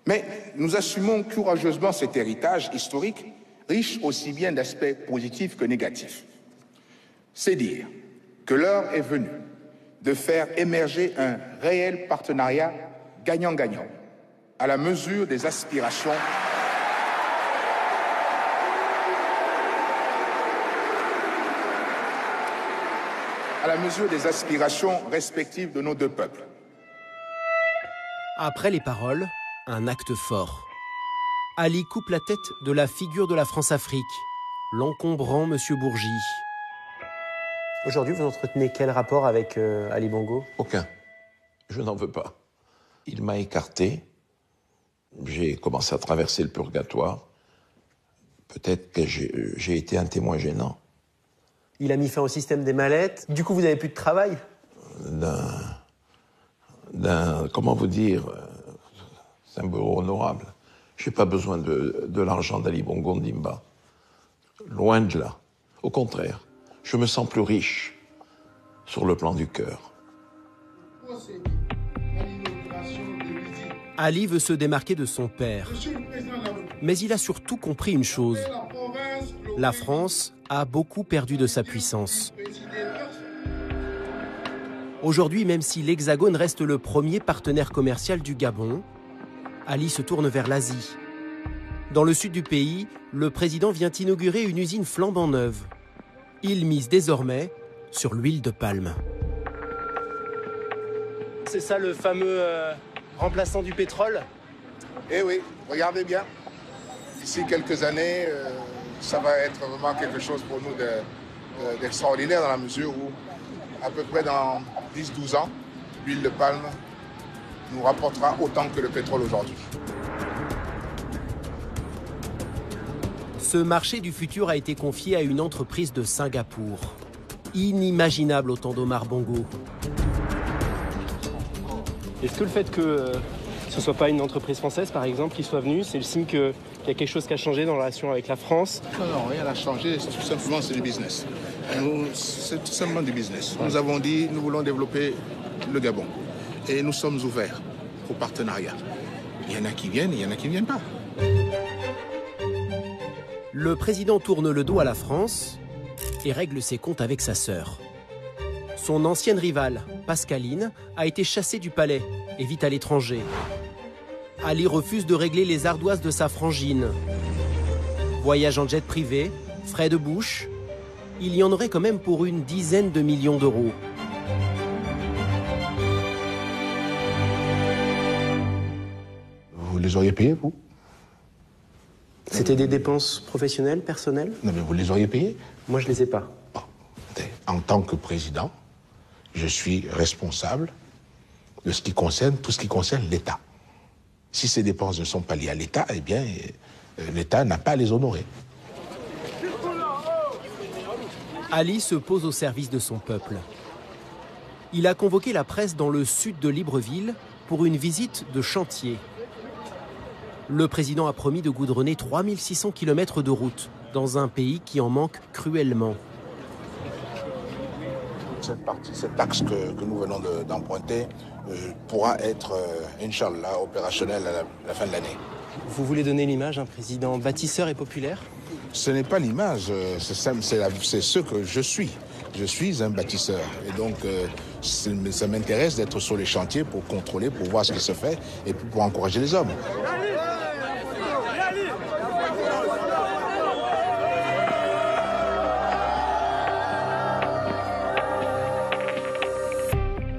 Mais nous assumons courageusement cet héritage historique, riche aussi bien d'aspects positifs que négatifs. C'est dire que l'heure est venue de faire émerger un réel partenariat gagnant-gagnant, à la mesure des aspirations respectives de nos deux peuples. Après les paroles, un acte fort. Ali coupe la tête de la figure de la France-Afrique, l'encombrant Monsieur Bourgi. Aujourd'hui, vous entretenez quel rapport avec Ali Bongo? Aucun. Je n'en veux pas. Il m'a écarté. J'ai commencé à traverser le purgatoire. Peut-être que j'ai été un témoin gênant. Il a mis fin au système des mallettes. Du coup, vous n'avez plus de travail? Comment vous dire, c'est un boulot honorable. Je n'ai pas besoin de l'argent d'Ali Bongo Ndimba. Loin de là. Au contraire, je me sens plus riche sur le plan du cœur. Ali veut se démarquer de son père. Mais il a surtout compris une chose. La France a beaucoup perdu de sa puissance. Aujourd'hui, même si l'Hexagone reste le premier partenaire commercial du Gabon, Ali se tourne vers l'Asie. Dans le sud du pays, le président vient inaugurer une usine flambant neuve. Il mise désormais sur l'huile de palme. C'est ça le fameux remplaçant du pétrole? Eh oui, regardez bien. D'ici quelques années, ça va être vraiment quelque chose pour nous d'extraordinaire dans la mesure où, à peu près dans 10-12 ans, l'huile de palme nous rapportera autant que le pétrole aujourd'hui. Ce marché du futur a été confié à une entreprise de Singapour. Inimaginable au temps d'Omar Bongo. Est-ce que le fait que ce ne soit pas une entreprise française, par exemple, qui soit venue, c'est le signe qu'il y a quelque chose qui a changé dans la relation avec la France? Non, rien n'a changé, tout simplement c'est du business. C'est tout simplement du business. Nous avons dit, nous voulons développer le Gabon. Et nous sommes ouverts au partenariat. Il y en a qui viennent, il y en a qui ne viennent pas. Le président tourne le dos à la France et règle ses comptes avec sa sœur. Son ancienne rivale, Pascaline, a été chassée du palais et vit à l'étranger. Ali refuse de régler les ardoises de sa frangine. Voyage en jet privé, frais de bouche, il y en aurait quand même pour une dizaine de millions d'euros. Vous les auriez payés, vous? C'était des dépenses professionnelles, personnelles? Non, mais vous les auriez payés? Moi, je ne les ai pas. Bon, en tant que président, je suis responsable de ce qui concerne, tout ce qui concerne l'État. Si ces dépenses ne sont pas liées à l'État, eh bien, l'État n'a pas à les honorer. Ali se pose au service de son peuple. Il a convoqué la presse dans le sud de Libreville pour une visite de chantier. Le président a promis de goudronner 3600 km de route dans un pays qui en manque cruellement. Cette axe que nous venons d'emprunter pourra être, Inch'Allah, opérationnelle à la fin de l'année. Vous voulez donner l'image d'un président bâtisseur et populaire? Ce n'est pas l'image, c'est ce que je suis. Je suis un bâtisseur. Et donc, ça m'intéresse d'être sur les chantiers pour contrôler, pour voir ce qui se fait et puis pour encourager les hommes.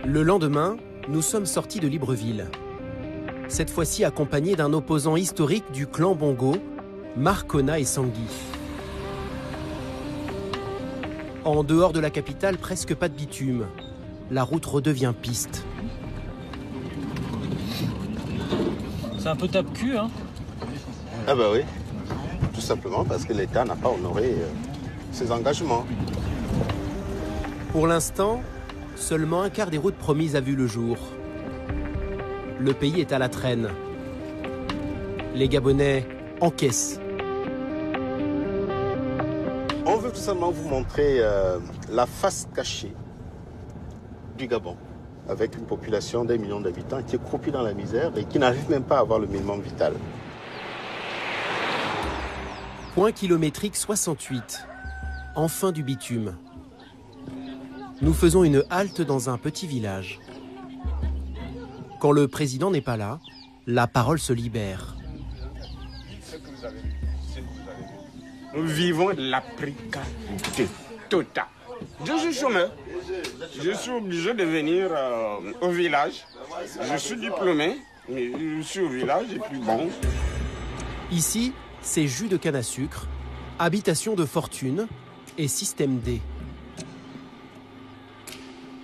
Le lendemain, nous sommes sortis de Libreville. Cette fois-ci accompagnés d'un opposant historique du clan Bongo, Marcona et Sangui. En dehors de la capitale, presque pas de bitume. La route redevient piste. C'est un peu tape-cul, hein? Ah bah oui, tout simplement parce que l'État n'a pas honoré ses engagements. Pour l'instant, seulement un quart des routes promises a vu le jour. Le pays est à la traîne. Les Gabonais encaissent. On veut tout simplement vous montrer la face cachée du Gabon, avec une population d'1 million d'habitants qui est croupie dans la misère et qui n'arrive même pas à avoir le minimum vital. Point kilométrique 68. Enfin du bitume. Nous faisons une halte dans un petit village. Quand le président n'est pas là, la parole se libère. Nous vivons la précarité totale. Je suis chômeur. Je suis obligé de venir au village. Je suis diplômé, mais je suis au village et puis bon. Ici, c'est jus de canne à sucre, habitation de fortune et système D.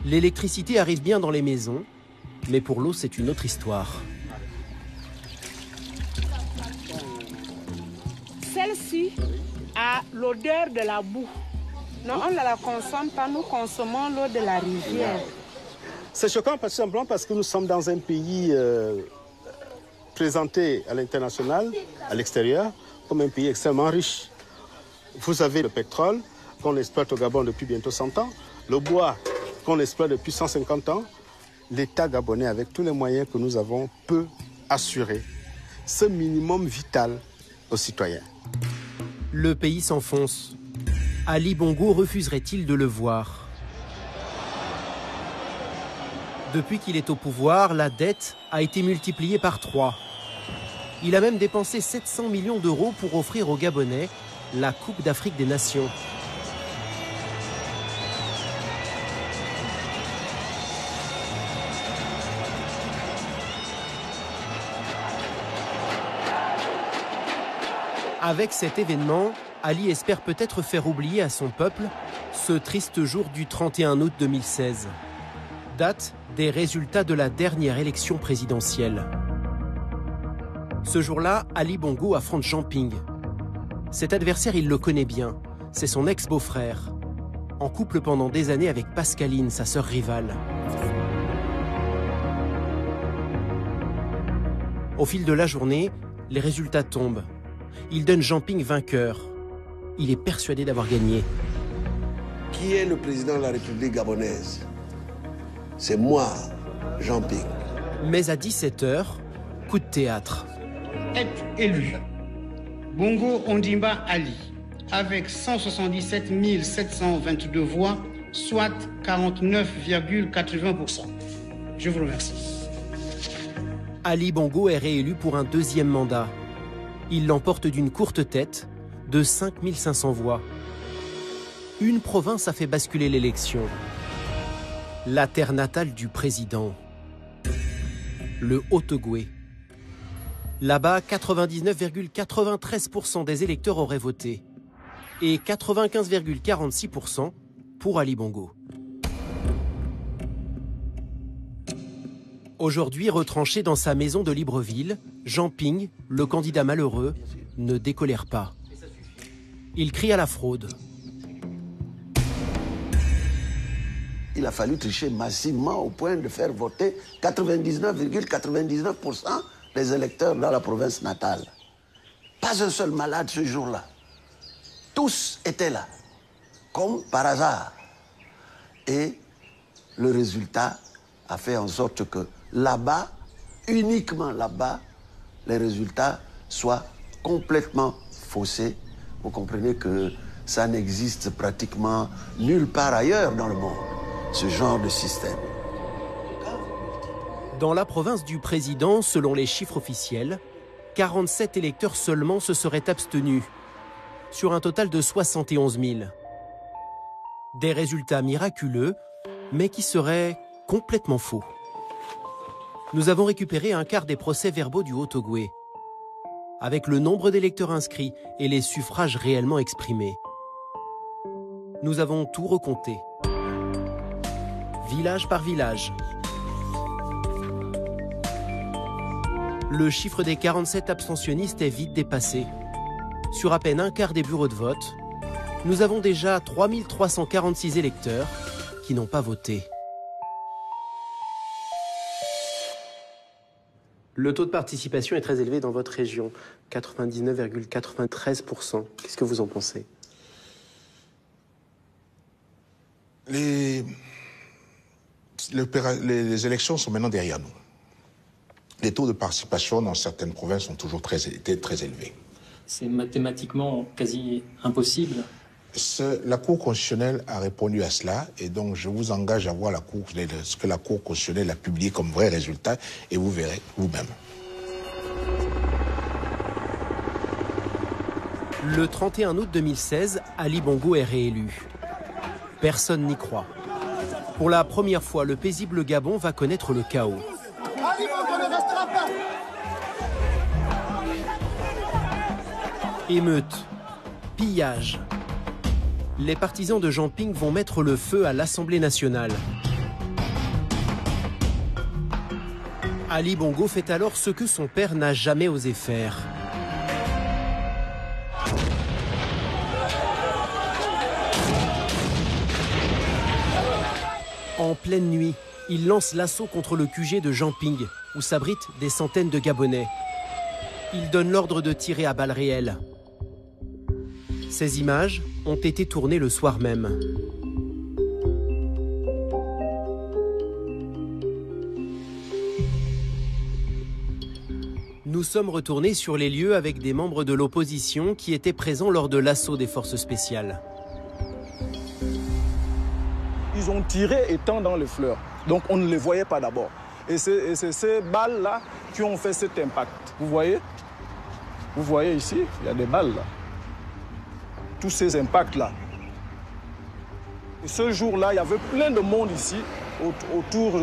L'électricité arrive bien dans les maisons, mais pour l'eau, c'est une autre histoire. Celle-ci a l'odeur de la boue. Non, on ne la consomme pas, nous consommons l'eau de la rivière. C'est choquant tout simplement parce que nous sommes dans un pays présenté à l'international, à l'extérieur, comme un pays extrêmement riche. Vous avez le pétrole qu'on exploite au Gabon depuis bientôt 100 ans, le bois qu'on exploite depuis 150 ans. L'État gabonais, avec tous les moyens que nous avons, peut assurer ce minimum vital aux citoyens. Le pays s'enfonce. Ali Bongo refuserait-il de le voir? Depuis qu'il est au pouvoir, la dette a été multipliée par 3. Il a même dépensé 700 millions d'euros pour offrir aux Gabonais la Coupe d'Afrique des Nations. Avec cet événement, Ali espère peut-être faire oublier à son peuple ce triste jour du 31 août 2016, date des résultats de la dernière élection présidentielle. Ce jour-là, Ali Bongo affronte Jean Ping. Cet adversaire, il le connaît bien, c'est son ex-beau-frère, en couple pendant des années avec Pascaline, sa sœur rivale. Au fil de la journée, les résultats tombent. Il donne Jean Ping vainqueur. Il est persuadé d'avoir gagné. Qui est le président de la République gabonaise? C'est moi, Jean Ping. Mais à 17h, coup de théâtre. Est élu Bongo Ondimba Ali avec 177 722 voix, soit 49,80%. Je vous remercie. Ali Bongo est réélu pour un deuxième mandat. Il l'emporte d'une courte tête de 5500 voix. Une province a fait basculer l'élection. La terre natale du président, le Haut-Ogooué. Là-bas, 99,93% des électeurs auraient voté et 95,46% pour Ali Bongo. Aujourd'hui retranché dans sa maison de Libreville, Jean Ping, le candidat malheureux, ne décolère pas. Il crie à la fraude. Il a fallu tricher massivement au point de faire voter 99,99% des électeurs dans la province natale. Pas un seul malade ce jour-là. Tous étaient là, comme par hasard. Et le résultat a fait en sorte que là-bas, uniquement là-bas, les résultats soient complètement faussés. Vous comprenez que ça n'existe pratiquement nulle part ailleurs dans le monde, ce genre de système. Dans la province du président, selon les chiffres officiels, 47 électeurs seulement se seraient abstenus, sur un total de 71 000. Des résultats miraculeux, mais qui seraient complètement faux. Nous avons récupéré un quart des procès-verbaux du Haut-Ogooué, avec le nombre d'électeurs inscrits et les suffrages réellement exprimés. Nous avons tout recompté, village par village. Le chiffre des 47 abstentionnistes est vite dépassé. Sur à peine un quart des bureaux de vote, nous avons déjà 3346 électeurs qui n'ont pas voté. Le taux de participation est très élevé dans votre région, 99,93%. Qu'est-ce que vous en pensez? Les élections sont maintenant derrière nous. Les taux de participation dans certaines provinces ont toujours été très élevés. C'est mathématiquement quasi impossible. La Cour constitutionnelle a répondu à cela et donc je vous engage à voir ce que la Cour constitutionnelle a publié comme vrai résultat et vous verrez vous-même. Le 31 août 2016, Ali Bongo est réélu. Personne n'y croit. Pour la première fois, le paisible Gabon va connaître le chaos. Ali Bongo ne restera pas. Émeutes, pillages. Les partisans de Jean Ping vont mettre le feu à l'Assemblée nationale. Ali Bongo fait alors ce que son père n'a jamais osé faire. En pleine nuit, il lance l'assaut contre le QG de Jean Ping, où s'abritent des centaines de Gabonais. Il donne l'ordre de tirer à balles réelles. Ces images ont été tournées le soir même. Nous sommes retournés sur les lieux avec des membres de l'opposition qui étaient présents lors de l'assaut des forces spéciales. Ils ont tiré étant dans les fleurs, donc on ne les voyait pas d'abord. Et c'est ces balles-là qui ont fait cet impact. Vous voyez ici, il y a des balles là. Tous ces impacts-là. Et ce jour-là, il y avait plein de monde ici autour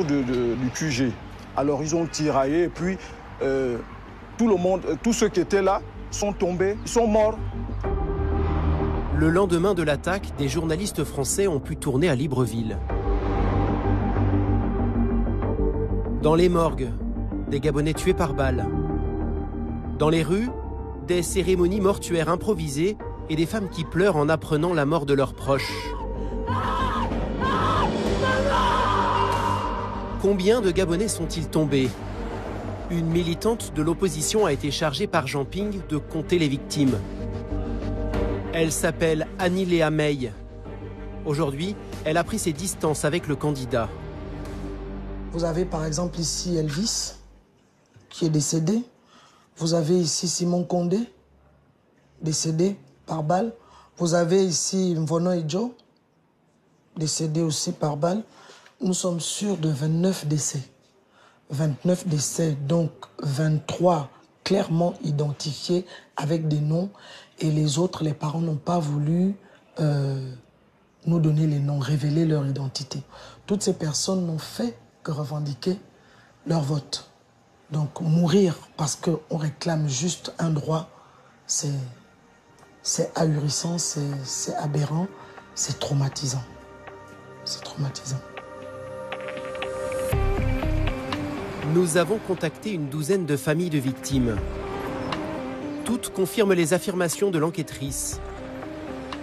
du QG. Alors ils ont tiraillé et puis tout le monde, tous ceux qui étaient là sont tombés, ils sont morts. Le lendemain de l'attaque, des journalistes français ont pu tourner à Libreville. Dans les morgues, des Gabonais tués par balles. Dans les rues, des cérémonies mortuaires improvisées et des femmes qui pleurent en apprenant la mort de leurs proches. Combien de Gabonais sont-ils tombés? Une militante de l'opposition a été chargée par Jean Ping de compter les victimes. Elle s'appelle Annie Léa May. Aujourd'hui, elle a pris ses distances avec le candidat. Vous avez par exemple ici Elvis, qui est décédé. Vous avez ici Simon Condé, décédé par balle. Vous avez ici Mvono Idjo, décédé aussi par balle. Nous sommes sûrs de 29 décès. 29 décès, donc 23 clairement identifiés avec des noms. Et les autres, les parents n'ont pas voulu nous donner les noms, révéler leur identité. Toutes ces personnes n'ont fait que revendiquer leur vote. Donc mourir parce qu'on réclame juste un droit, c'est ahurissant, c'est aberrant, c'est traumatisant. C'est traumatisant. Nous avons contacté une douzaine de familles de victimes. Toutes confirment les affirmations de l'enquêtrice.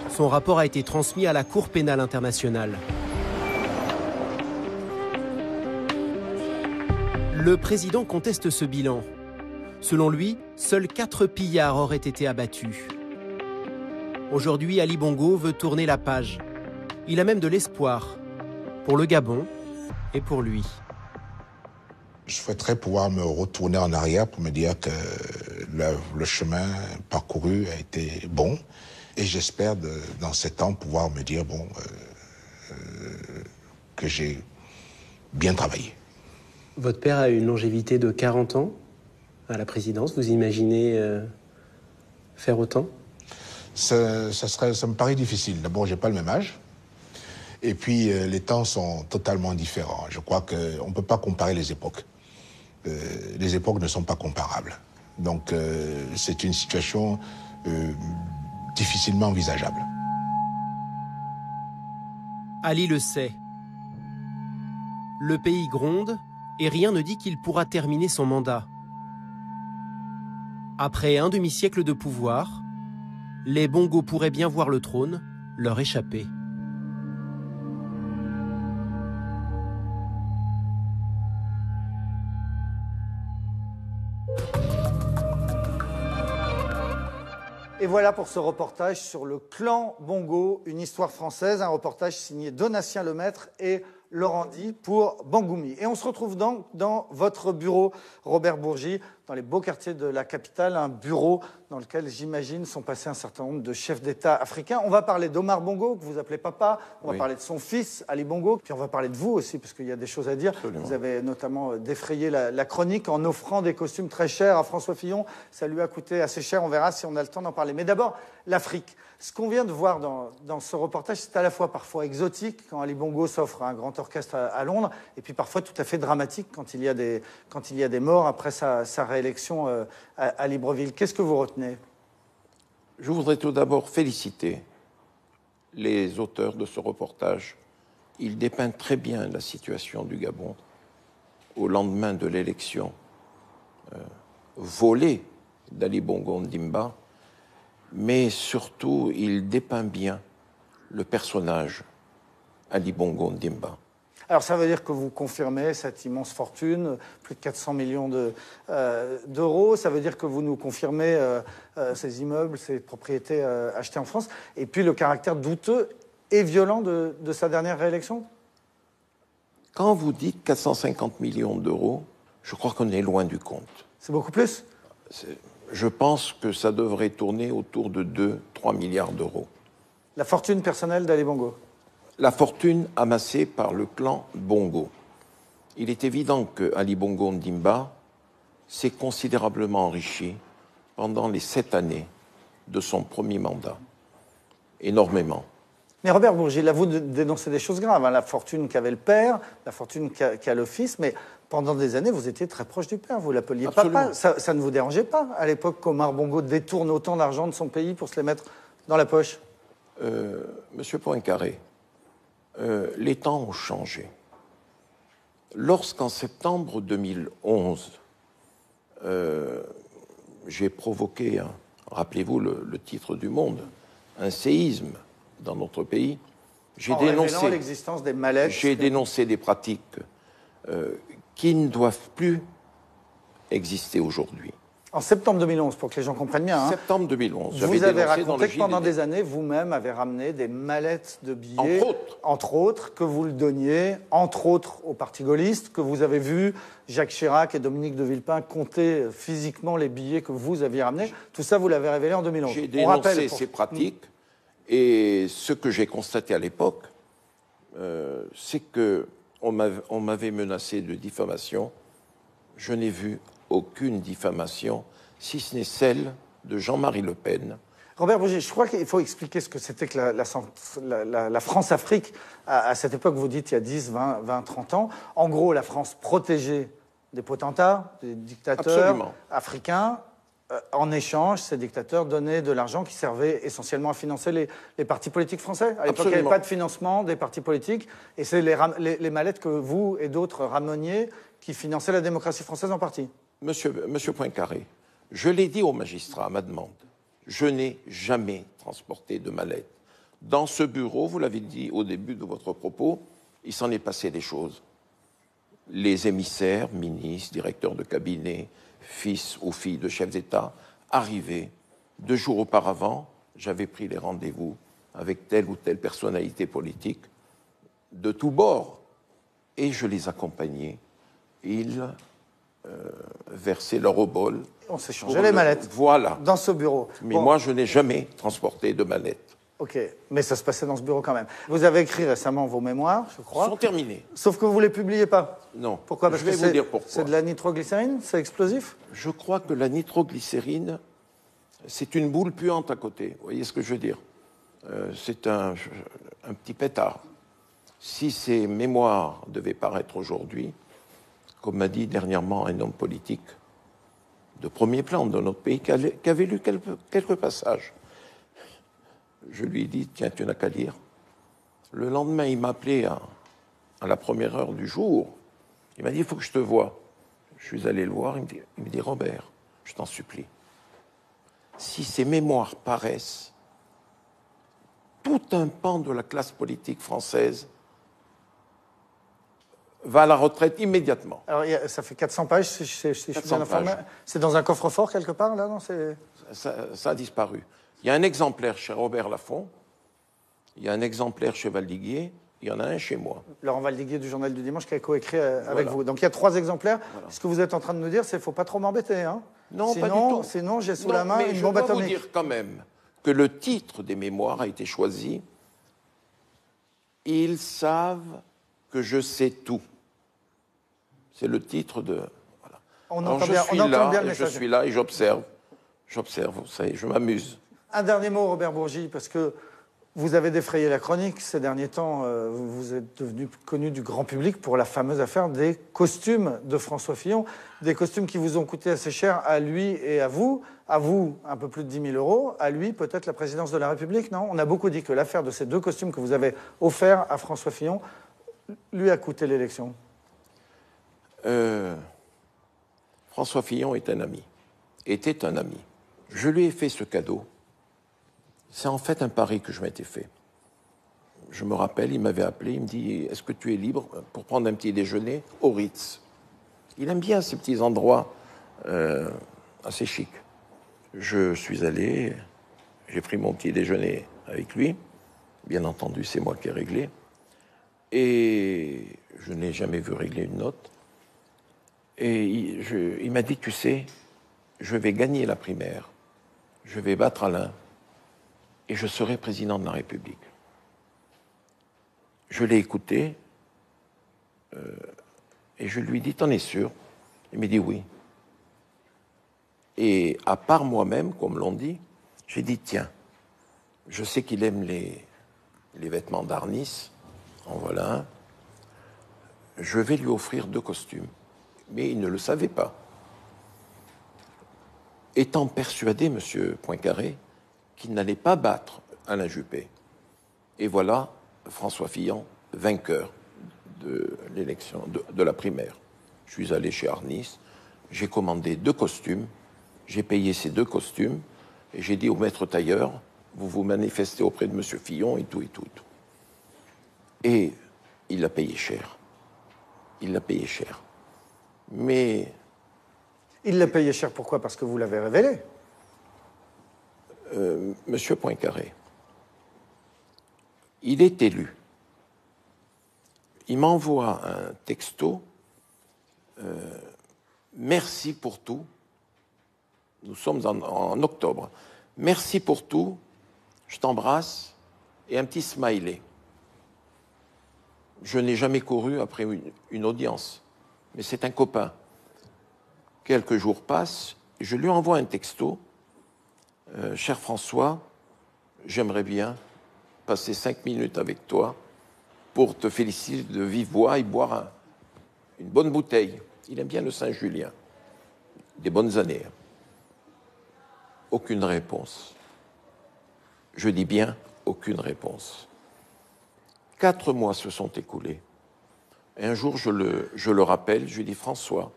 Son rapport a été transmis à la Cour pénale internationale. Le président conteste ce bilan. Selon lui, seuls 4 pillards auraient été abattus. Aujourd'hui, Ali Bongo veut tourner la page. Il a même de l'espoir pour le Gabon et pour lui. Je souhaiterais pouvoir me retourner en arrière pour me dire que le chemin parcouru a été bon. Et j'espère, dans 7 ans, pouvoir me dire que j'ai bien travaillé. Votre père a une longévité de 40 ans à la présidence. Vous imaginez faire autant? Ça me paraît difficile. D'abord, j'ai pas le même âge. Et puis, les temps sont totalement différents. Je crois qu'on ne peut pas comparer les époques. Les époques ne sont pas comparables. Donc, c'est une situation difficilement envisageable. Ali le sait. Le pays gronde et rien ne dit qu'il pourra terminer son mandat. Après un demi-siècle de pouvoir, les Bongo pourraient bien voir le trône leur échapper. Et voilà pour ce reportage sur le clan Bongo, une histoire française, un reportage signé Donatien Lemaître et Laurent Di pour Bangoumi. Et on se retrouve donc dans votre bureau, Robert Bourgi, dans les beaux quartiers de la capitale, un bureau dans lequel, j'imagine, sont passés un certain nombre de chefs d'État africains. On va parler d'Omar Bongo, que vous appelez papa, on va parler de son fils, Ali Bongo, puis on va parler de vous aussi, parce qu'il y a des choses à dire. Absolument. Vous avez notamment défrayé la chronique en offrant des costumes très chers à François Fillon. Ça lui a coûté assez cher, on verra si on a le temps d'en parler. Mais d'abord, l'Afrique. Ce qu'on vient de voir dans ce reportage, c'est à la fois parfois exotique, quand Ali Bongo s'offre un grand orchestre à Londres, et puis parfois tout à fait dramatique quand il y a des morts après sa réélection à Libreville. Qu'est-ce que vous retenez? Je voudrais tout d'abord féliciter les auteurs de ce reportage. Ils dépeignent très bien la situation du Gabon au lendemain de l'élection volée d'Ali Bongo Ondimba, mais surtout, il dépeint bien le personnage Ali Bongo Ondimba. Alors ça veut dire que vous confirmez cette immense fortune, plus de 400 millions d'euros. Ça veut dire que vous nous confirmez ces immeubles, ces propriétés achetées en France. Et puis le caractère douteux et violent de sa dernière réélection. Quand vous dites 450 millions d'euros, je crois qu'on est loin du compte. C'est beaucoup plus? Je pense que ça devrait tourner autour de 2-3 milliards d'euros. La fortune personnelle d'Ali Bongo? La fortune amassée par le clan Bongo. Il est évident que Ali Bongo Ondimba s'est considérablement enrichi pendant les 7 années de son premier mandat. Énormément. Mais Robert Bourgi, là, vous dénoncez des choses graves, hein, la fortune qu'avait le père, la fortune qu'a le fils, mais pendant des années, vous étiez très proche du père, vous l'appeliez papa. Ça ne vous dérangeait pas, à l'époque, qu'Omar Bongo détourne autant d'argent de son pays pour se les mettre dans la poche? Monsieur Poincaré, les temps ont changé. Lorsqu'en septembre 2011, j'ai provoqué, rappelez-vous le titre du Monde, un séisme dans notre pays, j'ai dénoncé l'existence des mallettes. J'ai dénoncé des pratiques qui ne doivent plus exister aujourd'hui. En septembre 2011, pour que les gens comprennent bien. Septembre 2011. Vous avez raconté que pendant des années, vous-même avez ramené des mallettes de billets, entre autres, que vous le donniez, entre autres au parti gaulliste, que vous avez vu Jacques Chirac et Dominique de Villepin compter physiquement les billets que vous aviez ramenés. Tout ça, vous l'avez révélé en 2011. J'ai dénoncé ces pratiques. Et ce que j'ai constaté à l'époque, c'est qu'on m'avait menacé de diffamation. Je n'ai vu aucune diffamation, si ce n'est celle de Jean-Marie Le Pen. Robert Bourgi, je crois qu'il faut expliquer ce que c'était que la France-Afrique. À cette époque, vous dites il y a 10, 20, 30 ans. En gros, la France protégeait des potentats, des dictateurs africains. En échange, ces dictateurs donnaient de l'argent qui servait essentiellement à financer les partis politiques français. À l'époque, il n'y avait pas de financement des partis politiques. Et c'est les mallettes que vous et d'autres rameniez qui finançaient la démocratie française en partie. Monsieur Poincaré, je l'ai dit au magistrat à ma demande, je n'ai jamais transporté de mallette. Dans ce bureau, vous l'avez dit au début de votre propos, il s'en est passé des choses. Les émissaires, ministres, directeurs de cabinet, fils ou filles de chefs d'État, arrivaient. 2 jours auparavant, j'avais pris les rendez-vous avec telle ou telle personnalité politique de tous bords. Et je les accompagnais. Ils versaient leur obol. On s'échangeait les mallettes. Voilà. Dans ce bureau. Mais moi, je n'ai jamais transporté de mallettes. Ok, mais ça se passait dans ce bureau quand même. Vous avez écrit récemment vos mémoires, je crois. Ils sont terminés. Sauf que vous ne les publiez pas. Non. Pourquoi? Parce je vais vous dire pourquoi. C'est de la nitroglycérine? C'est explosif? Je crois que la nitroglycérine, c'est une boule puante à côté. Vous voyez ce que je veux dire? C'est un petit pétard. Si ces mémoires devaient paraître aujourd'hui, comme m'a dit dernièrement un homme politique de premier plan de notre pays, qui avait lu quelques passages, je lui ai dit, tiens, tu n'as qu'à lire. Le lendemain, il m'a appelé à la première heure du jour. Il m'a dit, il faut que je te voie. Je suis allé le voir, il me dit, Robert, je t'en supplie, si ces mémoires paraissent, tout un pan de la classe politique française va à la retraite immédiatement. Alors, ça fait 400 pages, si je suis bien informé. C'est dans un coffre-fort quelque part, là, non? Ça a disparu. Il y a un exemplaire chez Robert Laffont, il y a un exemplaire chez Valdiguier, il y en a un chez moi. Laurent Valdiguier du Journal du Dimanche qui a coécrit avec vous. Donc il y a 3 exemplaires. Voilà. Ce que vous êtes en train de nous dire, c'est qu'il ne faut pas trop m'embêter. Hein? Non, pas du tout. Sinon, j'ai sous la main une bombe atomique. Je dois vous dire quand même que le titre des mémoires a été choisi. Ils savent que je sais tout. C'est le titre de... Voilà. On entend bien le message. Je suis là et j'observe. J'observe, vous savez, je m'amuse. Un dernier mot, Robert Bourgi, parce que vous avez défrayé la chronique ces derniers temps. Vous êtes devenu connu du grand public pour la fameuse affaire des costumes de François Fillon. Des costumes qui vous ont coûté assez cher à lui et à vous. À vous, un peu plus de 10 000 euros. À lui, peut-être la présidence de la République, non? On a beaucoup dit que l'affaire de ces 2 costumes que vous avez offerts à François Fillon lui a coûté l'élection. François Fillon est un ami. Était un ami. Je lui ai fait ce cadeau. C'est en fait un pari que je m'étais fait. je me rappelle, il m'avait appelé, il me dit « Est-ce que tu es libre pour prendre un petit déjeuner au Ritz ?» Il aime bien ces petits endroits assez chics. Je suis allé, j'ai pris mon petit déjeuner avec lui. Bien entendu, c'est moi qui ai réglé. Et je n'ai jamais vu régler une note. Et il m'a dit, tu sais, je vais gagner la primaire, je vais battre Alain, et je serai président de la République. Je l'ai écouté, et je lui ai dit, t'en es sûr? Il m'a dit oui. Et à part moi-même, comme l'on dit, j'ai dit, tiens, je sais qu'il aime les vêtements d'Arnis, en voilà un. Je vais lui offrir 2 costumes. Mais il ne le savait pas. Étant persuadé, M. Poincaré, qu'il n'allait pas battre Alain Juppé. Et voilà François Fillon, vainqueur de l'élection, de la primaire. Je suis allé chez Arnis, j'ai commandé 2 costumes, j'ai payé ces 2 costumes, et j'ai dit au maître tailleur, vous vous manifestez auprès de M. Fillon, et tout, et tout, et tout. Et il l'a payé cher. Il l'a payé cher. Mais... Il l'a payé cher, pourquoi? Parce que vous l'avez révélé. Monsieur Poincaré, il est élu. Il m'envoie un texto. Merci pour tout. Nous sommes en octobre. Merci pour tout. Je t'embrasse. Et un petit smiley. Je n'ai jamais couru après une audience. Mais c'est un copain. Quelques jours passent. Je lui envoie un texto. Cher François, j'aimerais bien passer 5 minutes avec toi pour te féliciter de vive voix et boire une bonne bouteille. Il aime bien le Saint-Julien. Des bonnes années. Aucune réponse. Je dis bien aucune réponse. 4 mois se sont écoulés. Et un jour, je le rappelle, je lui dis, François,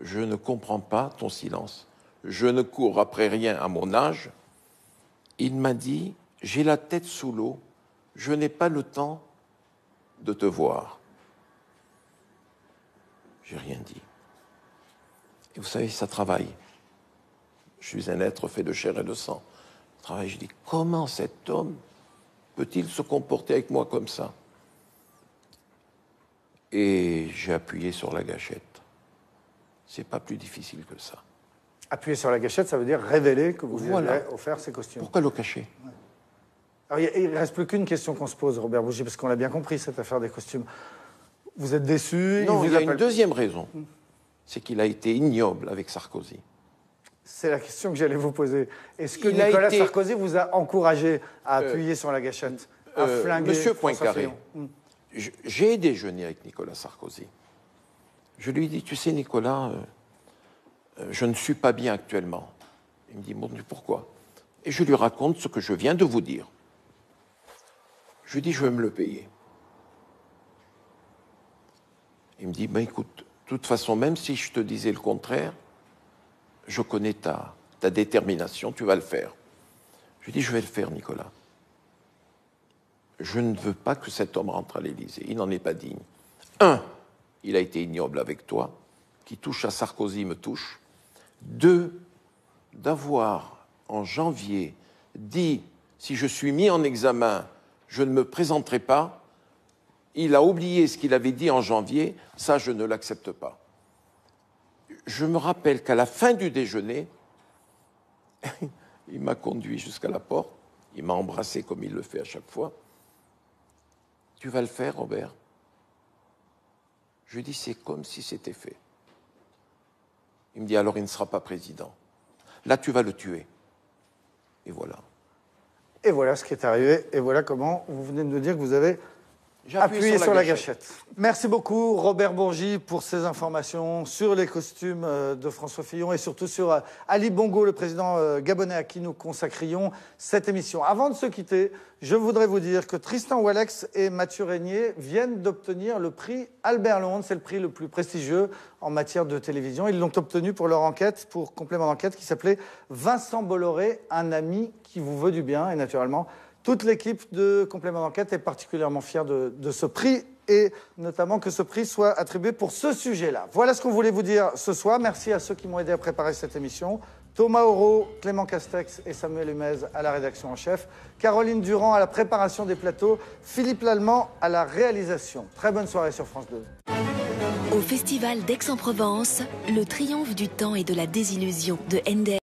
je ne comprends pas ton silence. Je ne cours après rien à mon âge. Il m'a dit, j'ai la tête sous l'eau, je n'ai pas le temps de te voir. J'ai rien dit. Et vous savez, ça travaille. Je suis un être fait de chair et de sang. Ça travaille. Je dis, comment cet homme peut-il se comporter avec moi comme ça? Et j'ai appuyé sur la gâchette. C'est pas plus difficile que ça. Appuyer sur la gâchette, ça veut dire révéler que vous lui Voilà. avez offert ces costumes. Pourquoi le cacher? Ouais. Alors, il ne reste plus qu'une question qu'on se pose, Robert Bourgi, parce qu'on l'a bien compris, cette affaire des costumes. Vous êtes déçu? Non, il y a une deuxième raison. C'est qu'il a été ignoble avec Sarkozy. C'est la question que j'allais vous poser. Est-ce que Nicolas Sarkozy vous a encouragé à appuyer sur la gâchette, à flinguer Monsieur François Poincaré, Fillon? j'ai déjeuné avec Nicolas Sarkozy. Je lui ai dit, tu sais Nicolas, je ne suis pas bien actuellement. Il me dit, bon, pourquoi? Et je lui raconte ce que je viens de vous dire. Je lui dis, je vais me le payer. Il me dit, ben écoute, de toute façon, même si je te disais le contraire, je connais ta détermination, tu vas le faire. Je lui dis, je vais le faire, Nicolas. Je ne veux pas que cet homme rentre à l'Élysée. Il n'en est pas digne. 1, il a été ignoble avec toi. Qui touche à Sarkozy me touche. 2, d'avoir, en janvier, dit, si je suis mis en examen, je ne me présenterai pas. Il a oublié ce qu'il avait dit en janvier. Ça, je ne l'accepte pas. Je me rappelle qu'à la fin du déjeuner, il m'a conduit jusqu'à la porte. Il m'a embrassé comme il le fait à chaque fois. Tu vas le faire, Robert? Je lui dis, c'est comme si c'était fait. Il me dit, alors il ne sera pas président. Là, tu vas le tuer. Et voilà. Et voilà ce qui est arrivé. Et voilà comment vous venez de nous dire que vous avez appuyé sur la gâchette. Merci beaucoup, Robert Bourgi, pour ces informations sur les costumes de François Fillon et surtout sur Ali Bongo, le président gabonais à qui nous consacrions cette émission. Avant de se quitter, je voudrais vous dire que Tristan Ouellex et Mathieu Régnier viennent d'obtenir le prix Albert Londres. C'est le prix le plus prestigieux en matière de télévision. Ils l'ont obtenu pour leur enquête, pour complément d'enquête qui s'appelait Vincent Bolloré, un ami qui vous veut du bien. Et naturellement, Toute l'équipe de Complément d'Enquête est particulièrement fière de ce prix et notamment que ce prix soit attribué pour ce sujet-là. Voilà ce qu'on voulait vous dire ce soir. Merci à ceux qui m'ont aidé à préparer cette émission. Thomas Auro, Clément Castex et Samuel Humez à la rédaction en chef. Caroline Durand à la préparation des plateaux. Philippe Lallemand à la réalisation. Très bonne soirée sur France 2. Au Festival d'Aix-en-Provence, le triomphe du temps et de la désillusion de Handel.